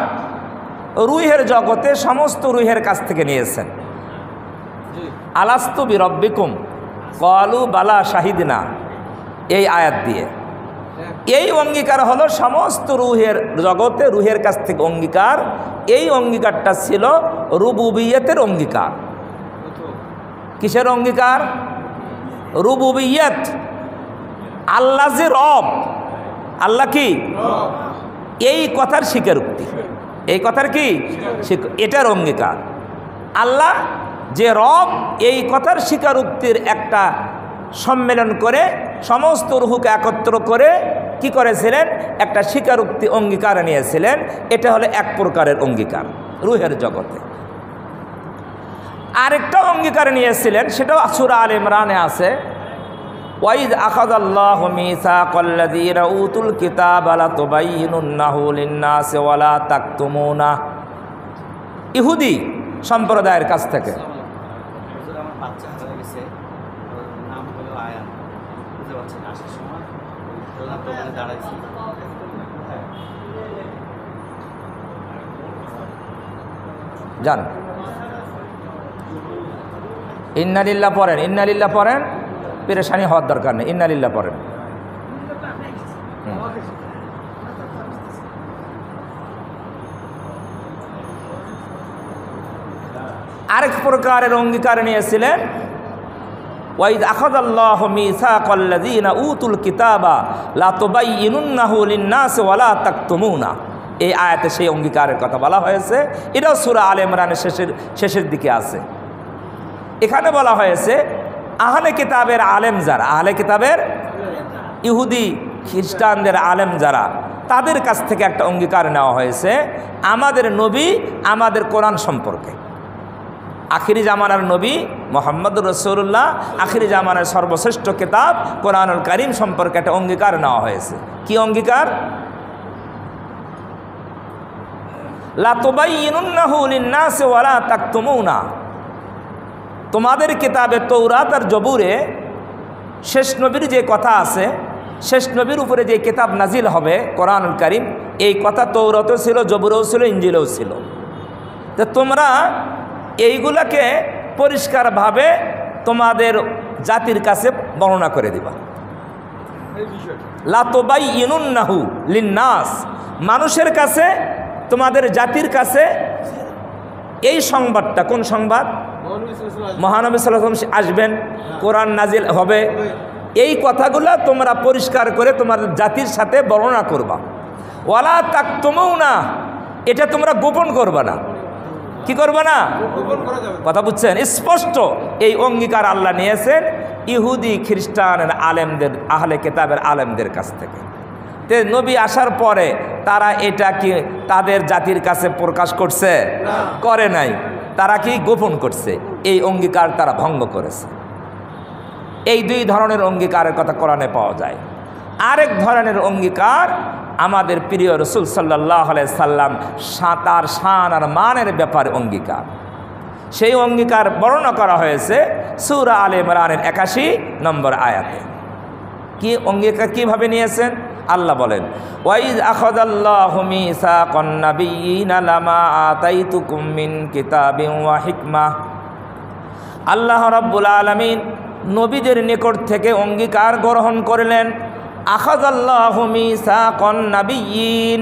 Speaker 1: রূহের জগতে সমস্ত রূহের কাছ থেকে নিয়েছেন। আলাস্তু বিরব্বিকুম ক্বালু বালা শাহিদনা, এই আয়াত দিয়ে। এই অঙ্গীকার হলো সমস্ত রূহের জগতে রূহের কাছ থেকে অঙ্গীকার। এই অঙ্গীকারটা ছিল রুবুবিয়তের অঙ্গীকার। কিসের অঙ্গীকার? রুবুবিয়ত। আল্লাহ যে রব, আল্লাহ কি এই কথার স্বীকারোক্তি, এই কথার কি এটার অঙ্গীকার। আল্লাহ যে রব, এই কথার স্বীকারোক্তির একটা সম্মেলন করে সমস্ত রূহকে একত্র করে কি করেছিলেন? একটা স্বীকারোক্তি অঙ্গীকার নিয়েছিলেন। এটা হলো এক প্রকারের অঙ্গীকার রূহের জগতে। আরেকটা অঙ্গীকার নিয়েছিলেন, সেটাও সূরা আলে ইমরানে আছে। ওয়াইদ আখাযাল্লাহু মিসাকাল্লাযীনা উতুল কিতাবা লাতুবায়্যিনুন্নাহু লিন-নাসি ওয়া লা তাকতুমুনা। ইহুদি সম্প্রদায়ের কাছ থেকে যান, ইন্নালিল্লাহ পড়েন, ইন্নালিল্লাহ পড়েন, পেরেশানি হওয়ার দরকার নেই, ইন্নালিল্লাহ পড়েন। আরেক প্রকারের অঙ্গীকার নিয়েছিলেন, ওয়াইদ আখাযাল্লাহু মিসাকাল্লাযীনা উতুল কিতাবা লা তুবায়্যিনুন্নাহু লিন-নাস ওয়া লা তাকতুমুনা। এই আয়াতে সেই অঙ্গীকারের কথা বলা হয়েছে। এটাও সূরা আলে ইমরানের শেষের দিকে আছে। এখানে বলা হয়েছে আহলে কিতাবের আলেম যারা, আহলে কিতাবের ইহুদি খ্রিস্টানদের আলেম যারা, তাদের কাছ থেকে একটা অঙ্গীকার নেওয়া হয়েছে আমাদের নবী, আমাদের কোরআন সম্পর্কে। আখিরি জামানার নবী মুহাম্মদুর রাসূলুল্লাহ, আখিরি জামানার সর্বশ্রেষ্ঠ কিতাব কোরআনুল কারীম সম্পর্কে একটা অঙ্গীকার নেওয়া হয়েছে। কি অঙ্গীকার? লা তুবায়্যিনুন্নাহু লিন-নাসি ওয়া লা তাকতুমুনা। তোমাদের কিতাবে তৌরাত আর জবুরে শেষ নবীর যে কথা আছে, শেষ নবীর উপরে যে কিতাব নাজিল হবে কোরআনুল কারীম, এই কথা তৌরাতেও ছিল, জবুরেও ছিল, ইনজিলেও ছিল। তো তোমরা এইগুলাকে পরিষ্কারভাবে তোমাদের জাতির কাছে বর্ণনা করে দিবা। লা তুবায়্যিনুন্নাহু লিন-নাস, মানুষের কাছে, তোমাদের জাতির কাছে এই সংবাদটা, কোন সংবাদ? মহানবী সাল্লাল্লাহু আলাইহি ওয়াসাল্লাম আসবেন, কোরআন নাজিল হবে, এই কথাগুলো তোমরা পরিষ্কার করে তোমার জাতির সাথে বর্ণনা করবা। ওয়ালা তাকতুমুনা, এটা তোমরা গোপন করবা না। কি করবা না? কথা বুঝছেন? স্পষ্ট এই অঙ্গীকার আল্লাহ নিয়েছেন ইহুদি খ্রিস্টানের আলেমদের, আহলে কিতাবের আলেমদের কাছ থেকে। তে নবী আসার পরে তারা এটা কি তাদের জাতির কাছে প্রকাশ করছে? করে নাই। তারা কি গোপন করছে? এই অঙ্গীকার তারা ভঙ্গ করেছে। এই দুই ধরনের অঙ্গীকারের কথা কোরআনে পাওয়া যায়। আরেক ধরনের অঙ্গীকার আমাদের প্রিয় রাসূল সাল্লাল্লাহু আলাইহি সাল্লাম তার শান আর মানের ব্যাপারে অঙ্গীকার। সেই অঙ্গীকার বর্ণনা করা হয়েছে সূরা আলে ইমরানের 81 নম্বর আয়াতে। কি অঙ্গীকার কিভাবে নিয়েছেন? আল্লাহ বলেন, ওয়াইজ আখাযাল্লাহু মিসাকান নাবিয়্যিনা লামা আতাইতুকুম মিন কিতাবিন ওয়া হিকমাহ। আল্লাহ রাব্বুল আলামিন নবীদের নিকট থেকে অঙ্গীকার গ্রহণ করলেন। আখাযাল্লাহু মিসাকান নাবিয়্যিন,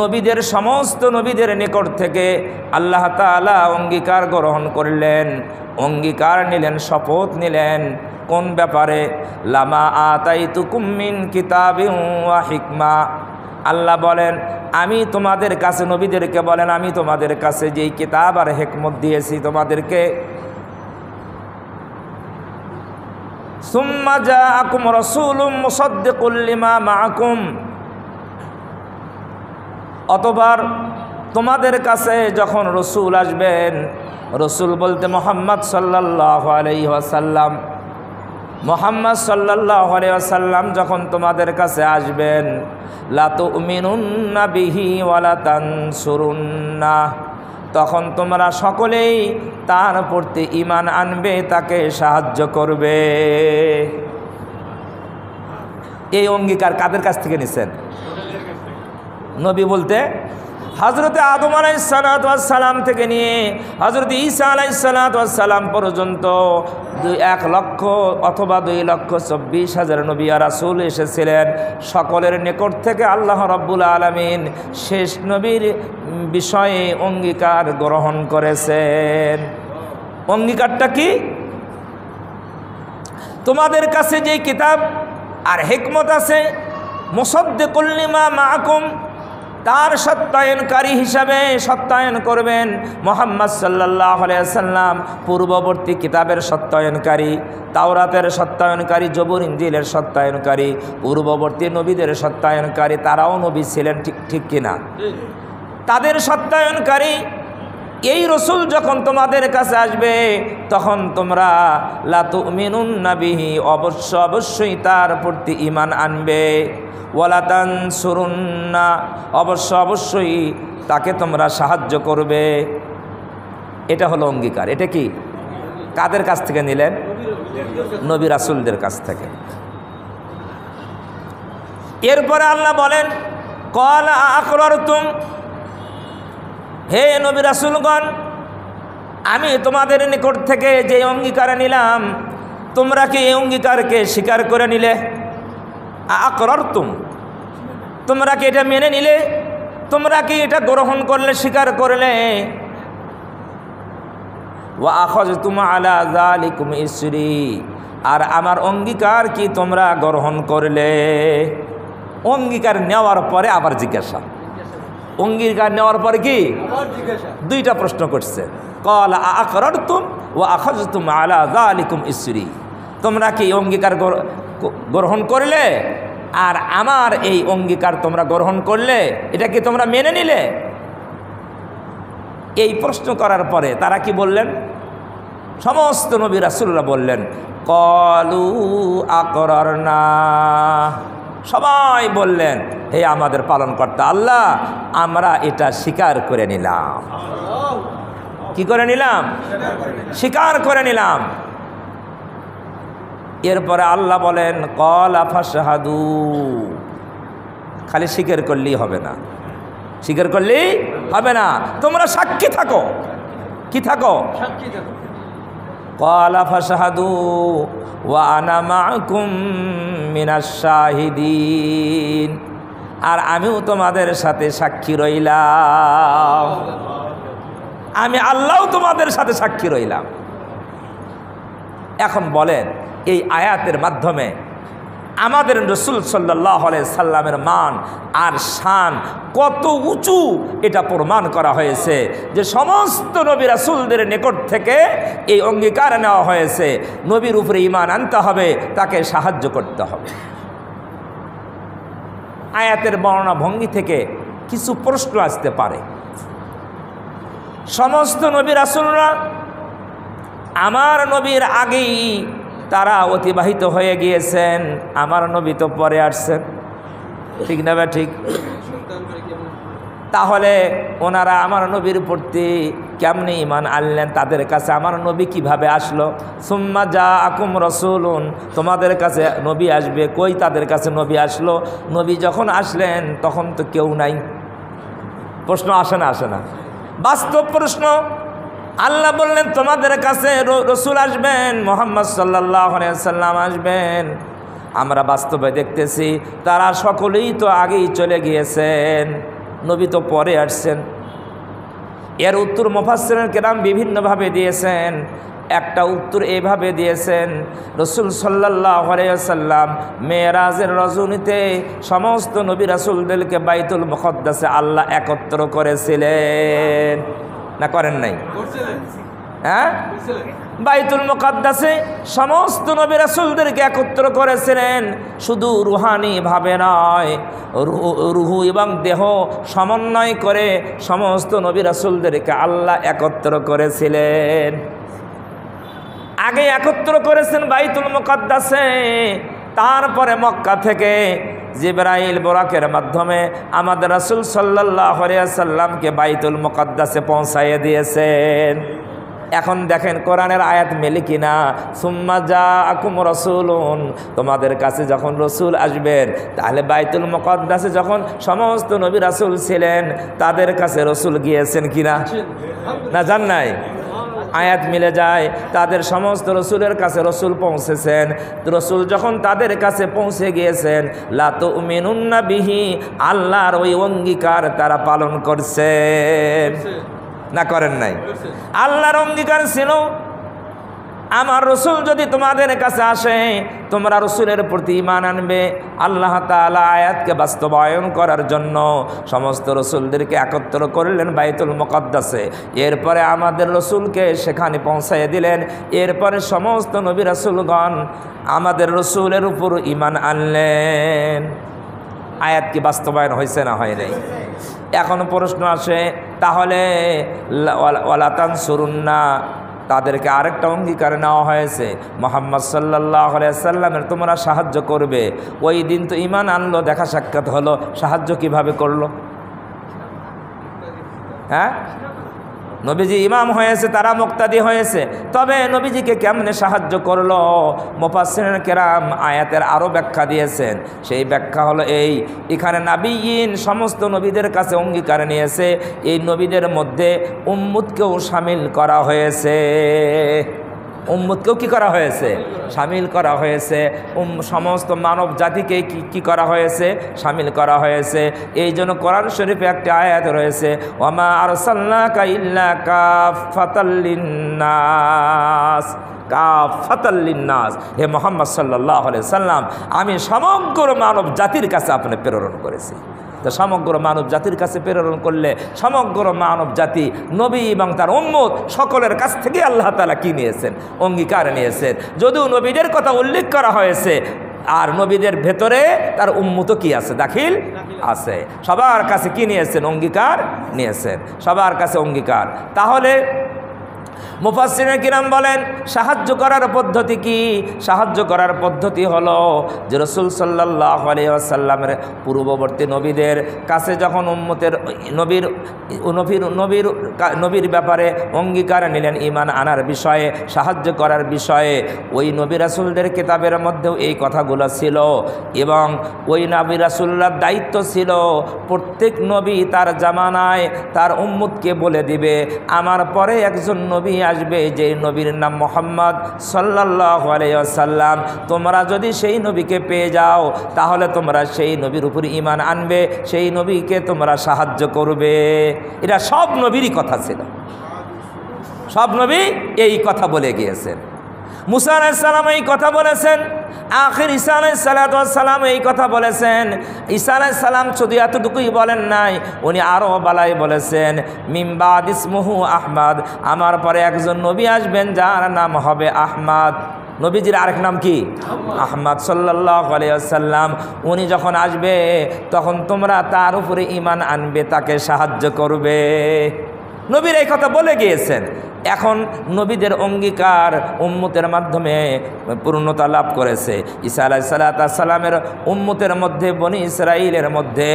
Speaker 1: নবীদের, সমস্ত নবীদের নিকট থেকে আল্লাহ তাআলা অঙ্গীকার গ্রহণ করলেন, অঙ্গীকার নিলেন, শপথ নিলেন। কোন ব্যাপারে? লামা আতাইতুকুম মিন কিতাবিন ওয়া হিকমা। আল্লাহ বলেন আমি তোমাদের কাছে, নবীদেরকে বলেন আমি তোমাদের কাছে যেই কিতাব আর হিকমত দিয়েছি তোমাদেরকে, সুম্মা জাআকুম রাসূলুম মুসাদ্দিকুল লিমা মাআকুম, অতঃপর তোমাদের কাছে যখন রসুল আসবেন, রসুল বলতে মুহাম্মদ সাল্লাল্লাহু আলাইহি ওয়াসাল্লাম, মুহাম্মদ সাল্লাল্লাহু আলাইহি ওয়াসাল্লাম যখন তোমাদের কাছে আসবেন, লা তুমিনুন্না বিহি ওয়া লা তানসুরুন্না, তখন তোমরা সকলেই তার প্রতি ঈমান আনবে, তাকে সাহায্য করবে। এই অঙ্গীকার কাদের কাছ থেকে নিছেন? নবী বলতে হযরতে আদম আলাইহিসসালাতু ওয়াসসালাম থেকে নিয়ে হযরতে ঈসা আলাইহিসসালাতু ওয়াসসালাম পর্যন্ত 1 লক্ষ অথবা 2,24,000 নবী আর রাসূল এসেছিলেন। সকলের নিকট থেকে আল্লাহ রাব্বুল আলামিন শেষ নবীর বিষয়ে অঙ্গীকার গ্রহণ করেছেন। অঙ্গীকারটা কি? তোমাদের কাছে যে কিতাব আর হিকমত আছে, মুসাদ্দিকুল লিমা মাআকুম, তার সত্যায়নকারী হিসাবে সত্যায়ন করবেন মুহাম্মদ সাল্লাল্লাহু আলাইহি ওয়াসাল্লাম। পূর্ববর্তী কিতাবের সত্যায়নকারী, তাওরাতের সত্যায়নকারী, জবুর ইনজিলের সত্যায়নকারী, পূর্ববর্তী নবীদের সত্যায়নকারী, তারাও নবী ছিলেন, ঠিক কিনা? তাদের সত্যায়নকারী এই রসুল যখন তোমাদের কাছে আসবে, তখন তোমরা লা তুমিনুন্না বিহি, অবশ্যই তার প্রতি ঈমান আনবে, ওয়ালা তানসুরুন্না, অবশ্যই তাকে তোমরা সাহায্য করবে। এটা হলো অঙ্গীকার। এটা কি কাদের কাছ থেকে নিলেন? নবী রাসূলদের কাছ থেকে। এরপরে আল্লাহ বলেন, ক্বালা আকরারতুম, হে নবী রাসূলগণ, আমি তোমাদের নিকট থেকে যে অঙ্গীকার নিলাম তোমরা কি এই অঙ্গীকারকে স্বীকার করে নিলে? আকরারতুম, তোমরা কি এটা মেনে নিলে? তোমরা কি এটা গ্রহণ করলে, স্বীকার করলে? ওয়া আখাযতুম আলা যালিকুম ইসরি, আর আমার অঙ্গীকার কি তোমরা গ্রহণ করলে? অঙ্গীকার নেওয়ার পরে আবার জিজ্ঞাসা, অঙ্গীকার নেওয়ার পরে কি দুইটা প্রশ্ন করছে। ক্বালা আকরারতুম ওয়া আখাযতুম আলা যালিকুম ইসরি, তোমরা কি অঙ্গীকার গ্রহণ করলে আর আমার এই অঙ্গীকার তোমরা গ্রহণ করলে, এটা কি তোমরা মেনে নিলে? এই প্রশ্ন করার পরে তারা কি বললেন? সমস্ত নবী রাসূলরা বললেন ক্বালু আকরারনা, সবাই বললেন হে আমাদের পালনকর্তা আল্লাহ, আমরা এটা স্বীকার করে নিলাম। কি করে নিলাম? স্বীকার করে নিলাম। এরপরে আল্লাহ বলেন ক্বালা ফাশহাদু, খালি স্বীকার করলেই হবে না, স্বীকার করলেই হবে না, তোমরা সাক্ষী থাকো। কি থাকো? সাক্ষী থাকো। ক্বালা ফাশহাদু ওয়া আনা মাআকুম মিনাশ শাহিদিন, আর আমিও তোমাদের সাথে সাক্ষী রইলাম। আমি আল্লাহও তোমাদের সাথে সাক্ষী রইলাম। এখন বলেন এই আয়াতের মাধ্যমে আমাদের রাসূল সাল্লাল্লাহু আলাইহি সাল্লামের মান আর শান কত উঁচু এটা প্রমাণ করা হয়েছে যে সমস্ত নবী রাসূলদের নিকট থেকে এই অঙ্গীকার নেওয়া হয়েছে নবীর উপরে ঈমান আনতে হবে, তাকে সাহায্য করতে হবে। আয়াতের বর্ণনা ভঙ্গি থেকে কিছু প্রশ্ন আসতে পারে। সমস্ত নবী রাসূলরা আমার নবীর আগেই তারা অতিবাহিত হয়ে গিয়েছেন, আমার নবী তো পরে আসছেন, ঠিক না? ঠিক। তাহলে ওনারা আমার নবীর প্রতি কেমনি ঈমান আনলেন? তাদের কাছে আমার নবী কিভাবে আসলো? সুম্মা জাআকুম রাসূলুন, তোমাদের কাছে নবী আসবে, কই তাদের কাছে নবী আসলো? নবী যখন আসলেন তখন তো কেউ নাই। প্রশ্ন আসে না? আসে না? বাস্তব প্রশ্ন। আল্লাহ বললেন তোমাদের কাছে রসুল আসবেন, মুহাম্মদ সাল্লাল্লাহু আলাইহি ওয়াসাল্লাম আসবেন। আমরা বাস্তবে দেখতেছি তারা সকলেই তো আগেই চলে গিয়েছেন, নবী তো পরে আসছেন। এর উত্তর মুফাসসিরিন কেরাম বিভিন্নভাবে দিয়েছেন। একটা উত্তর এইভাবে দিয়েছেন, রসুল সাল্লাল্লাহু আলাইহি ওয়াসাল্লাম মেরাজের রজনীতে সমস্ত নবী রাসূলদেরকে বাইতুল মুকদ্দাসে আল্লাহ একত্র করেছিলেন, না করেন নাই? হ্যাঁ, বাইতুল মুকদ্দাসে সমস্ত নবী রাসূলদেরকে একত্র করেছিলেন। শুধু রুহানি ভাবে নয়, রুহু এবং দেহ সমন্বয় করে সমস্ত নবী রাসূলদেরকে আল্লাহ একত্র করেছিলেন। আগে একত্র করেছেন বাইতুল মুকদ্দাসে, তারপরে মক্কা থেকে জিবরাইল বুরাকের মাধ্যমে আমাদের রাসূল সাল্লাল্লাহু আলাইহি ওয়াসাল্লামকে বাইতুল মুকদ্দাসে পৌঁছাইয়ে দিয়েছেন। এখন দেখেন কোরআনের আয়াত মেলে কিনা? সুম্মা জাআকুম রাসূলুন, তোমাদের কাছে যখন রসুল আসবেন, তাহলে বাইতুল মুকদ্দাসে যখন সমস্ত নবী রাসূল ছিলেন তাদের কাছে রসুল গিয়েছেন কিনা? না, যান নাই। আয়াত মিলে যায়, তাদের সমস্ত রসুলের কাছে রসুল পৌঁছেছেন। রসুল যখন তাদের কাছে পৌঁছে গিয়েছেন, লা তুমিনুন্না বিহি, আল্লাহর ওই অঙ্গীকার তারা পালন করছেন, না করেন নাই? আল্লাহর অঙ্গীকার ছিল আমার রসুল যদি তোমাদের কাছে আসে তোমরা রসুলের প্রতি ঈমান আনবে। আল্লাহ তাআলা আয়াতকে বাস্তবায়ন করার জন্য সমস্ত রসুলদেরকে একত্র করলেন বাইতুল মুকদ্দাসে। এরপরে আমাদের রসুলকে সেখানে পৌঁছাইয়ে দিলেন। এরপরে সমস্ত নবী রাসূলগণ আমাদের রসুলের উপর ঈমান আনলেন। আয়াত কি বাস্তবায়ন হয়েছে না হয় নাই? এখন প্রশ্ন আসে, তাহলে ওয়ালা তানসুরুন্না, তাদেরকে আরেকটা অঙ্গীকার নেওয়া হয়েছে মুহাম্মদ সাল্লাল্লাহু আলাইহি ওয়াসাল্লামের তোমরা সাহায্য করবে। ওই দিন তো ঈমান আনলো, দেখা সাক্ষাৎ হলো, সাহায্য কিভাবে করলো? হ্যাঁ, নবীজি ইমাম হয়েছে, তারা মুক্তাদি হয়েছে, তবে নবীজিকে কেমনে সাহায্য করলো মুফাসসিরিন কেরাম আয়াতের আরও ব্যাখ্যা দিয়েছেন। সেই ব্যাখ্যা হলো এখানে নাবিয়িন সমস্ত নবীদের কাছে অঙ্গীকার নিয়েছে, এই নবীদের মধ্যে উম্মতকেও শামিল করা হয়েছে। উম্মতকেও কি করা হয়েছে? শামিল করা হয়েছে। সমস্ত মানব জাতিকে কি করা হয়েছে? শামিল করা হয়েছে। এই জন্য কোরআন শরীফে একটা আয়াত রয়েছে, ওয়ামা আরসালনাকা ইল্লা কাফাতাল লিন্নাস, কাফাতাল লিন্নাস, হে মুহাম্মদ সাল্লাল্লাহু আলাইহি সাল্লাম, আমি সমগ্র মানব জাতির কাছে আপনি প্রেরণ করেছি। তো সমগ্র মানব জাতির কাছে প্রেরণ করলে সমগ্র মানব জাতি নবী এবং তার উম্মত সকলের কাছ থেকে আল্লাহ তাআলা কি নিয়েছেন? অঙ্গীকার নিয়েছেন। যদিও নবীদের কথা উল্লেখ করা হয়েছে, আর নবীদের ভেতরে তার উম্মতও কি আছে? দাখিল আছে। সবার কাছে কি নিয়েছেন? অঙ্গীকার নিয়েছেন, সবার কাছে অঙ্গীকার। তাহলে মুফাসসিরিন কিরাম বলেন সাহায্য করার পদ্ধতি কি? সাহায্য করার পদ্ধতি হলো যে রাসূল সাল্লাল্লাহু আলাইহি ওয়াসাল্লামের পূর্ববর্তী নবীদের কাছে যখন উম্মতের নবীর ব্যাপারে অঙ্গীকার নিলেন, ঈমান আনার বিষয়ে, সাহায্য করার বিষয়ে, ওই নবী রাসূলদের কিতাবের মধ্যেও এই কথাগুলো ছিল। এবং ওই নবী রাসূলদের দায়িত্ব ছিল প্রত্যেক নবী তার জামানায় তার উম্মতকে বলে দিবে, আমার পরে একজন নবী আসবে, যে নবীর নাম মুহাম্মদ সাল্লাল্লাহু আলাইহি ওয়াসাল্লাম। তোমরা যদি সেই নবীকে পেয়ে যাও তাহলে তোমরা সেই নবীর উপর ঈমান আনবে, সেই নবীকে তোমরা সাহায্য করবে। এটা সব নবীরই কথা ছিল, সব নবী এই কথা বলে গিয়েছেন। মুসা আলাইহিস সালাম এই কথা বলেছেন, আখির ঈসা আলাইহিস সালাম এই কথা বলেছেন। ঈসা আলাইহিস সালাম শুধু এতটুকুই বলেন নাই, উনি আরও বালাই বলেছেন, মিন বাদ ইসমুহু আহমদ, আমার পরে একজন নবী আসবেন যার নাম হবে আহমদ। নবীজির আরেক নাম কি? আহমদ সাল্লাল্লাহু আলাইহি ওয়াসাল্লাম। উনি যখন আসবে তখন তোমরা তার উপরে ঈমান আনবে, তাকে সাহায্য করবে। নবীর এই কথা বলে গিয়েছেন। এখন নবীদের অঙ্গীকার উম্মতের মাধ্যমে পূর্ণতা লাভ করেছে। ঈসা আলাইহিস সালামের উম্মতের মধ্যে, বনি ইসরাইলের মধ্যে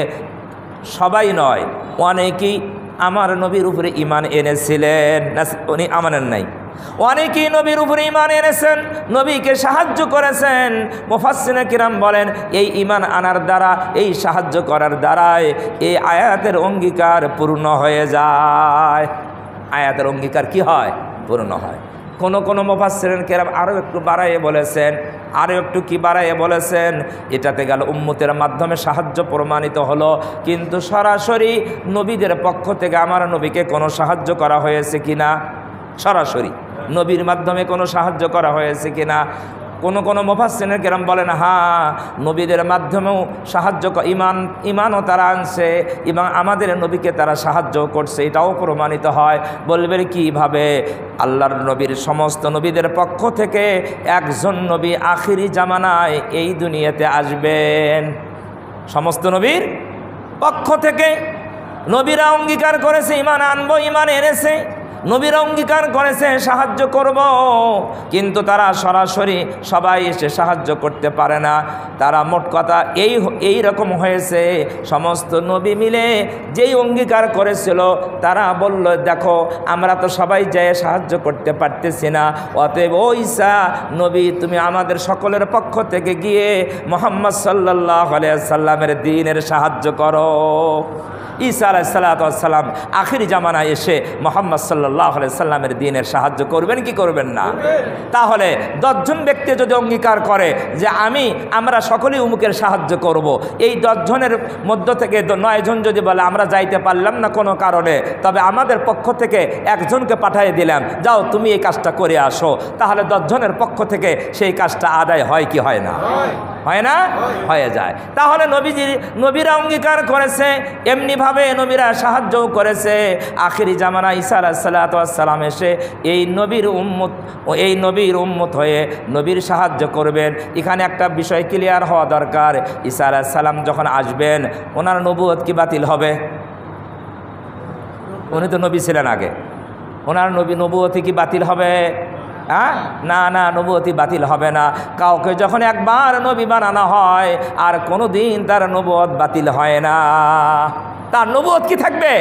Speaker 1: সবাই নয়, অনেকেই আমার নবীর উপরে ঈমান এনেছিলেন, উনি আমানের নাই। অনেকেই নবীর উপরে ঈমান এনেছেন, নবীকে সাহায্য করেছেন। মুফাসসিরিন কিরাম বলেন এই ঈমান আনার দ্বারা, এই সাহায্য করার দ্বারাই এই আয়াতের অঙ্গীকার পূর্ণ হয়ে যায়। আয়াতের অঙ্গীকার কি হয়? পূর্ণ হয়। কোনো মুফাসসিরিন কিরাম আরও একটু বাড়াইয়ে বলেছেন, আরও একটু কি বাড়াইয়ে বলেছেন, এটাতে গেল উম্মতের মাধ্যমে সাহায্য প্রমাণিত হলো, কিন্তু সরাসরি নবীদের পক্ষ থেকে আমার নবীকে কোনো সাহায্য করা হয়েছে কিনা, সরাসরি নবীর মাধ্যমে কোনো সাহায্য করা হয়েছে কিনা। কোনো মুফাসসিরিন কিরাম বলেন হ্যাঁ, নবীদের মাধ্যমেও সাহায্য, ইমানও তারা আনছে এবং আমাদের নবীকে তারা সাহায্য করছে, এটাও প্রমাণিত হয়। বলবেন কিভাবে? আল্লাহর নবীর সমস্ত নবীদের পক্ষ থেকে একজন নবী আখিরি জামানায় এই দুনিয়াতে আসবেন। সমস্ত নবীর পক্ষ থেকে নবীরা অঙ্গীকার করেছে ঈমান আনবো, ঈমান এনেছে, নবীরা অঙ্গীকার করেছে সাহায্য করব, কিন্তু তারা সরাসরি সবাই এসে সাহায্য করতে পারে না। তারা মোট কথা এই রকম হয়েছে, সমস্ত নবী মিলে যেই অঙ্গীকার করেছিল তারা বলল, দেখো আমরা তো সবাই যেয়ে সাহায্য করতে পারতেছি না, অতএব ও ঈসা নবী তুমি আমাদের সকলের পক্ষ থেকে গিয়ে মুহাম্মদ সাল্লাল্লাহু আলাইহি সাল্লামের দ্বীনের সাহায্য করো। ঈসা আলাইহিস সালাম আখিরি জামানায় এসে মুহাম্মদ সাল্লাল্লাহু আলাইহি সাল্লামের দ্বীনের সাহায্য করবেন কি করবেন না? তাহলে 10 জন ব্যক্তি যদি অঙ্গীকার করে যে আমরা সকলেই উমুকের সাহায্য করব, এই 10 জনের মধ্য থেকে 9 জন যদি বলে আমরা যাইতে পারলাম না কোনো কারণে, তবে আমাদের পক্ষ থেকে একজনকে পাঠিয়ে দিলাম, যাও তুমি এই কাজটা করে আসো, তাহলে 10 জনের পক্ষ থেকে সেই কাজটা আদায় হয় কি হয় না? হয় না? হয়ে যায়। তাহলে নবীরা অঙ্গীকার করেছে, এমনিভাবে নবীরা সাহায্যও করেছে। আখিরি জামানা ঈসা আলাইহিস সালাম এসে এই নবীর উম্মত হয়ে নবীর সাহায্য করবেন। এখানে একটা বিষয় ক্লিয়ার হওয়া দরকার, ঈসা আলাইহিস সালাম যখন আসবেন ওনার নবুয়ত কি বাতিল হবে? উনি তো নবী ছিলেন আগে, ওনার নবুয়ত কি বাতিল হবে? হ্যাঁ, না না, নবুয়তি বাতিল হবে না। কাউকে যখন একবার নবী বানানো হয় আর কোনো দিন তার নবুয়ত বাতিল হয় না। তার নবুয়ত কি থাকবে?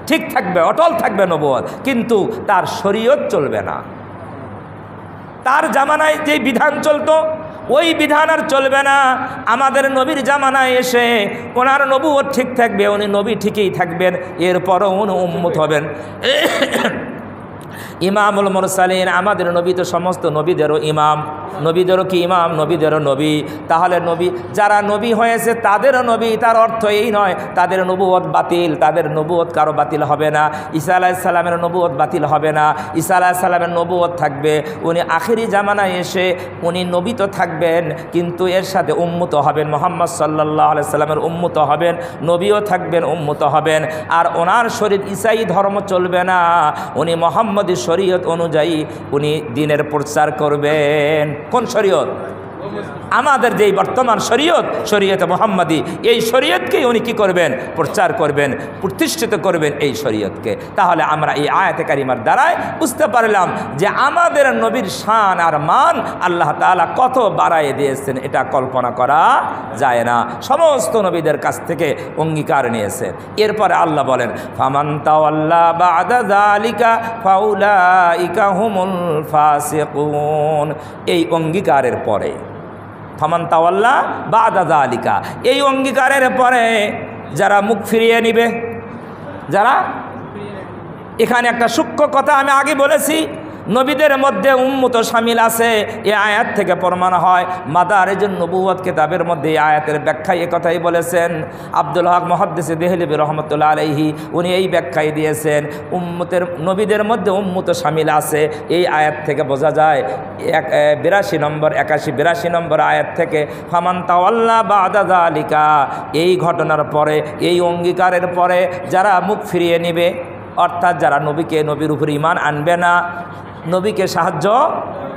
Speaker 1: ঠিক থাকবে, অটল থাকবে নবুয়ত, কিন্তু তার শরীয়ত চলবে না। তার জামানায় যে বিধান চলতো ওই বিধান আর চলবে না। আমাদের নবীর জামানায় এসে ওনার নবুয়ত ঠিক থাকবে, উনি নবী ঠিকই থাকবেন, এরপরও উনি উম্মত হবেন। ইমামুল মুরসালিন, আমাদের নবী তো সমস্ত নবীদেরও ইমাম। নবীদেরও কি ইমাম? নবীদেরও নবী। তাহলে নবী যারা নবী হয়েছে তাদেরও নবী, তার অর্থ এই নয় তাদের নবুয়ত বাতিল। তাদের নবুয়ত কারো বাতিল হবে না। ঈসা আলাইহিস সালামের নবুয়ত বাতিল হবে না। ঈসা আলাইহিস সালামের নবুয়ত থাকবে। উনি আখিরি জামানায় এসে উনি নবী তো থাকবেন, কিন্তু এর সাথে উম্মত হবেন, মুহাম্মদ সাল্লাল্লাহু আলাইহি সাল্লামের উম্মত হবেন, নবীও থাকবেন, উম্মত হবেন। আর ওনার শরীয়ত ঈসাই ধর্ম চলবে না, উনি মুহাম্মদী শরীয়ত অনুযায়ী উনি দ্বীনের প্রচার করবেন। কোন শরীয়ত? আমাদের যেই বর্তমান শরীয়ত, শরীয়তে মুহাম্মাদি, এই শরীয়তকেই উনি কি করবেন? প্রচার করবেন, প্রতিষ্ঠিত করবেন এই শরীয়তকে। তাহলে আমরা এই আয়াতে কারিমার দ্বারাই বুঝতে পারলাম যে আমাদের নবীর শান আর মান আল্লাহ তাআলা কত বাড়ায় দিয়েছেন, এটা কল্পনা করা যায় না। সমস্ত নবীদের কাছ থেকে অঙ্গীকার নিয়েছেন। এরপরে আল্লাহ বলেন, ফামান তাওয়াল্লা বা'দা যালিকা ফাউলাইকা হুমুল ফাসিকুন। এই অঙ্গীকারের পরে, ফামান তাওয়াল্লা বা'দা যালিকা, এই অঙ্গীকারের পরে যারা মুখ ফিরিয়ে নিবে, যারা, এখানে একটা সূক্ষ্ম কথা আমি আগে বলেছি, নবীদের মধ্যে উম্মত শামিল আছে। এই আয়াত থেকে প্রমাণ হয়। মাদারিজুন নবুওয়াত কিতাবের মধ্যে এই আয়াতের ব্যাখ্যায় এই কথাই বলেছেন আব্দুল হক মুহাদ্দিস দেহলভী রহমতুল্লাহ আলাইহি। উনি এই ব্যাখ্যায় দিয়েছেন উম্মতের, নবীদের মধ্যে উম্মত শামিল আছে। এই আয়াত থেকে বোঝা যায় 82 নম্বর আয়াত থেকে, ফামান তাওয়াল্লা বা'দা যালিকা, এই ঘটনার পরে, এই অঙ্গীকারের পরে যারা মুখ ফিরিয়ে নেবে, অর্থাৎ যারা নবীর উপর ঈমান আনবে না, নবীকে সাহায্য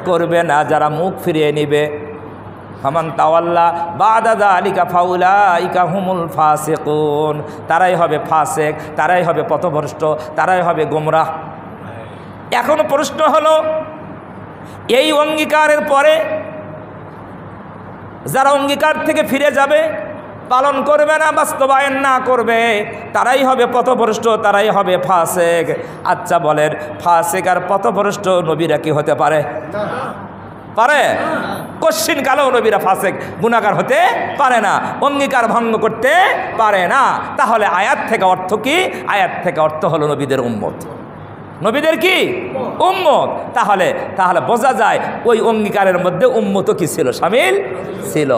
Speaker 1: করবে না, যারা মুখ ফিরিয়ে নেবে, ফামান তাওয়াল্লা বা'দা যালিকা ফাউলাইকা হুমুল ফাসিকুন, তারাই হবে ফাসিক, তারাই হবে পথভ্রষ্ট, তারাই হবে গোমরাহ। এখন প্রশ্ন হলো, এই অঙ্গীকারের পরে যারা অঙ্গীকার থেকে ফিরে যাবে, পালন করবে না, বাস্তবায়ন না করবে, তারাই হবে পথভ্রষ্ট, তারাই হবে ফাসিক। আচ্ছা বলেন, ফাসিক আর পথভ্রষ্ট নবীরা কি হতে পারে? পারে? কশ্চিন কালেও নবীরা ফাসিক গুনাহগার হতে পারে না, অঙ্গীকার ভঙ্গ করতে পারে না। তাহলে আয়াত থেকে অর্থ কি? আয়াত থেকে অর্থ হলো নবীদের উম্মত। নবীদের কি? উম্মত। তাহলে বোঝা যায় ওই অঙ্গীকারের মধ্যে উম্মত কি ছিল? শামিল ছিল।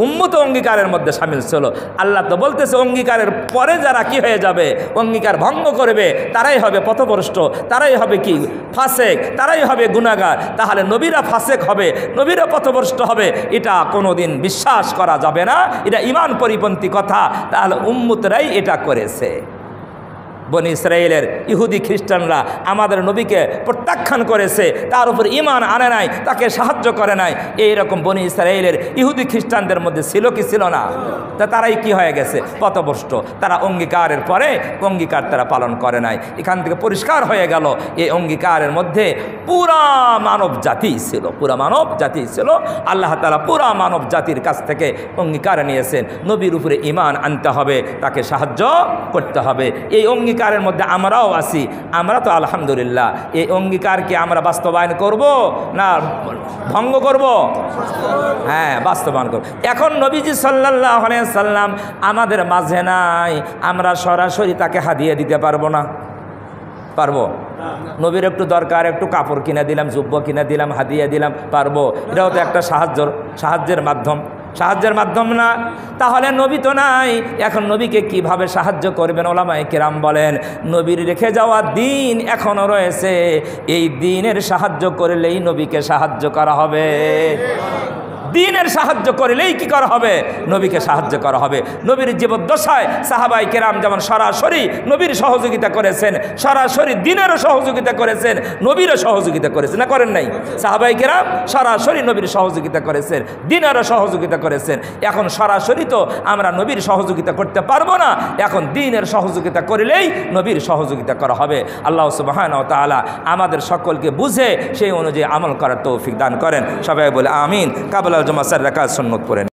Speaker 1: উম্মত অঙ্গীকারের মধ্যে শামিল ছিল। আল্লাহ তো বলতেছে অঙ্গীকারের পরে যারা কি হয়ে যাবে, অঙ্গীকার ভঙ্গ করবে, তারাই হবে পথভ্রষ্ট, তারাই হবে কি? ফাসিক, তারাই হবে গুনাহগার। তাহলে নবীরা ফাসিক হবে, নবীরা পথভ্রষ্ট হবে, এটা কোনোদিন বিশ্বাস করা যাবে না, এটা ঈমান পরিপন্থী কথা। তাহলে উম্মতরাই এটা করেছে। বনি ইসরায়েলের ইহুদি খ্রিস্টানরা আমাদের নবীকে প্রত্যাখ্যান করেছে, তার উপর ঈমান আনে নাই, তাকে সাহায্য করে নাই। এইরকম বনি ইসরায়েলের ইহুদি খ্রিস্টানদের মধ্যে ছিল কি ছিল না? তা তারাই কি হয়ে গেছে? পথভ্রষ্ট। তারা অঙ্গীকারের পরে অঙ্গীকার তারা পালন করে নাই। এখান থেকে পরিষ্কার হয়ে গেল এই অঙ্গীকারের মধ্যে পুরা মানব জাতি ছিল, পুরা মানব জাতি ছিল। আল্লাহ তাআলা পুরা মানব জাতির কাছ থেকে অঙ্গীকার নিয়েছেন, নবীর উপরে ঈমান আনতে হবে, তাকে সাহায্য করতে হবে। এই অঙ্গীকারের মধ্যে আমরাও আছি। আমরা তো আলহামদুলিল্লাহ এই অঙ্গীকারকে আমরা বাস্তবায়ন করব না ভঙ্গ করব? হ্যাঁ, বাস্তবায়ন করব। এখন নবীজি সাল্লাল্লাহু আলাইহি সাল্লাম আমাদের মাঝে নাই, আমরা সরাসরি তাকে হাদিয়া দিতে পারবো না? পারবো? নবীর একটু দরকার, একটু কাপড় কিনে দিলাম, জুব্ব কিনে দিলাম, হাদিয়া দিলাম, পারবো? এটাও তো একটা সাহায্যের মাধ্যম না? তাহলে নবী তো নাই, এখন নবীকে কিভাবে সাহায্য করবেন? ওলামায়ে কেরাম বলেন, নবীর রেখে যাওয়া দিন এখনও রয়েছে, এই দিনের সাহায্য করলেই নবীকে সাহায্য করা হবে। দ্বীনের সাহায্য করলেই কি করা হবে? নবীকে সাহায্য করা হবে। নবীর জীবদ্দশায় সাহাবাই কেরাম যেমন সরাসরি নবীর সহযোগিতা করেছেন, সরাসরি দ্বীনেরও সহযোগিতা করেছেন, নবীরও সহযোগিতা করেছেন, না করেন নাই? সাহাবাই কেরাম সরাসরি নবীর সহযোগিতা করেছেন, দ্বীনেরও সহযোগিতা করেছেন। এখন সরাসরি তো আমরা নবীর সহযোগিতা করতে পারবো না, এখন দ্বীনের সহযোগিতা করলেই নবীর সহযোগিতা করা হবে। আল্লাহ সুবহানাহু ওয়া তাআলা আমাদের সকলকে বুঝে সেই অনুযায়ী আমল করার তৌফিক দান করেন। সবাই বলে আমিন। কাবলাল জুমা 4 রাকাত সুন্নত পড়েন।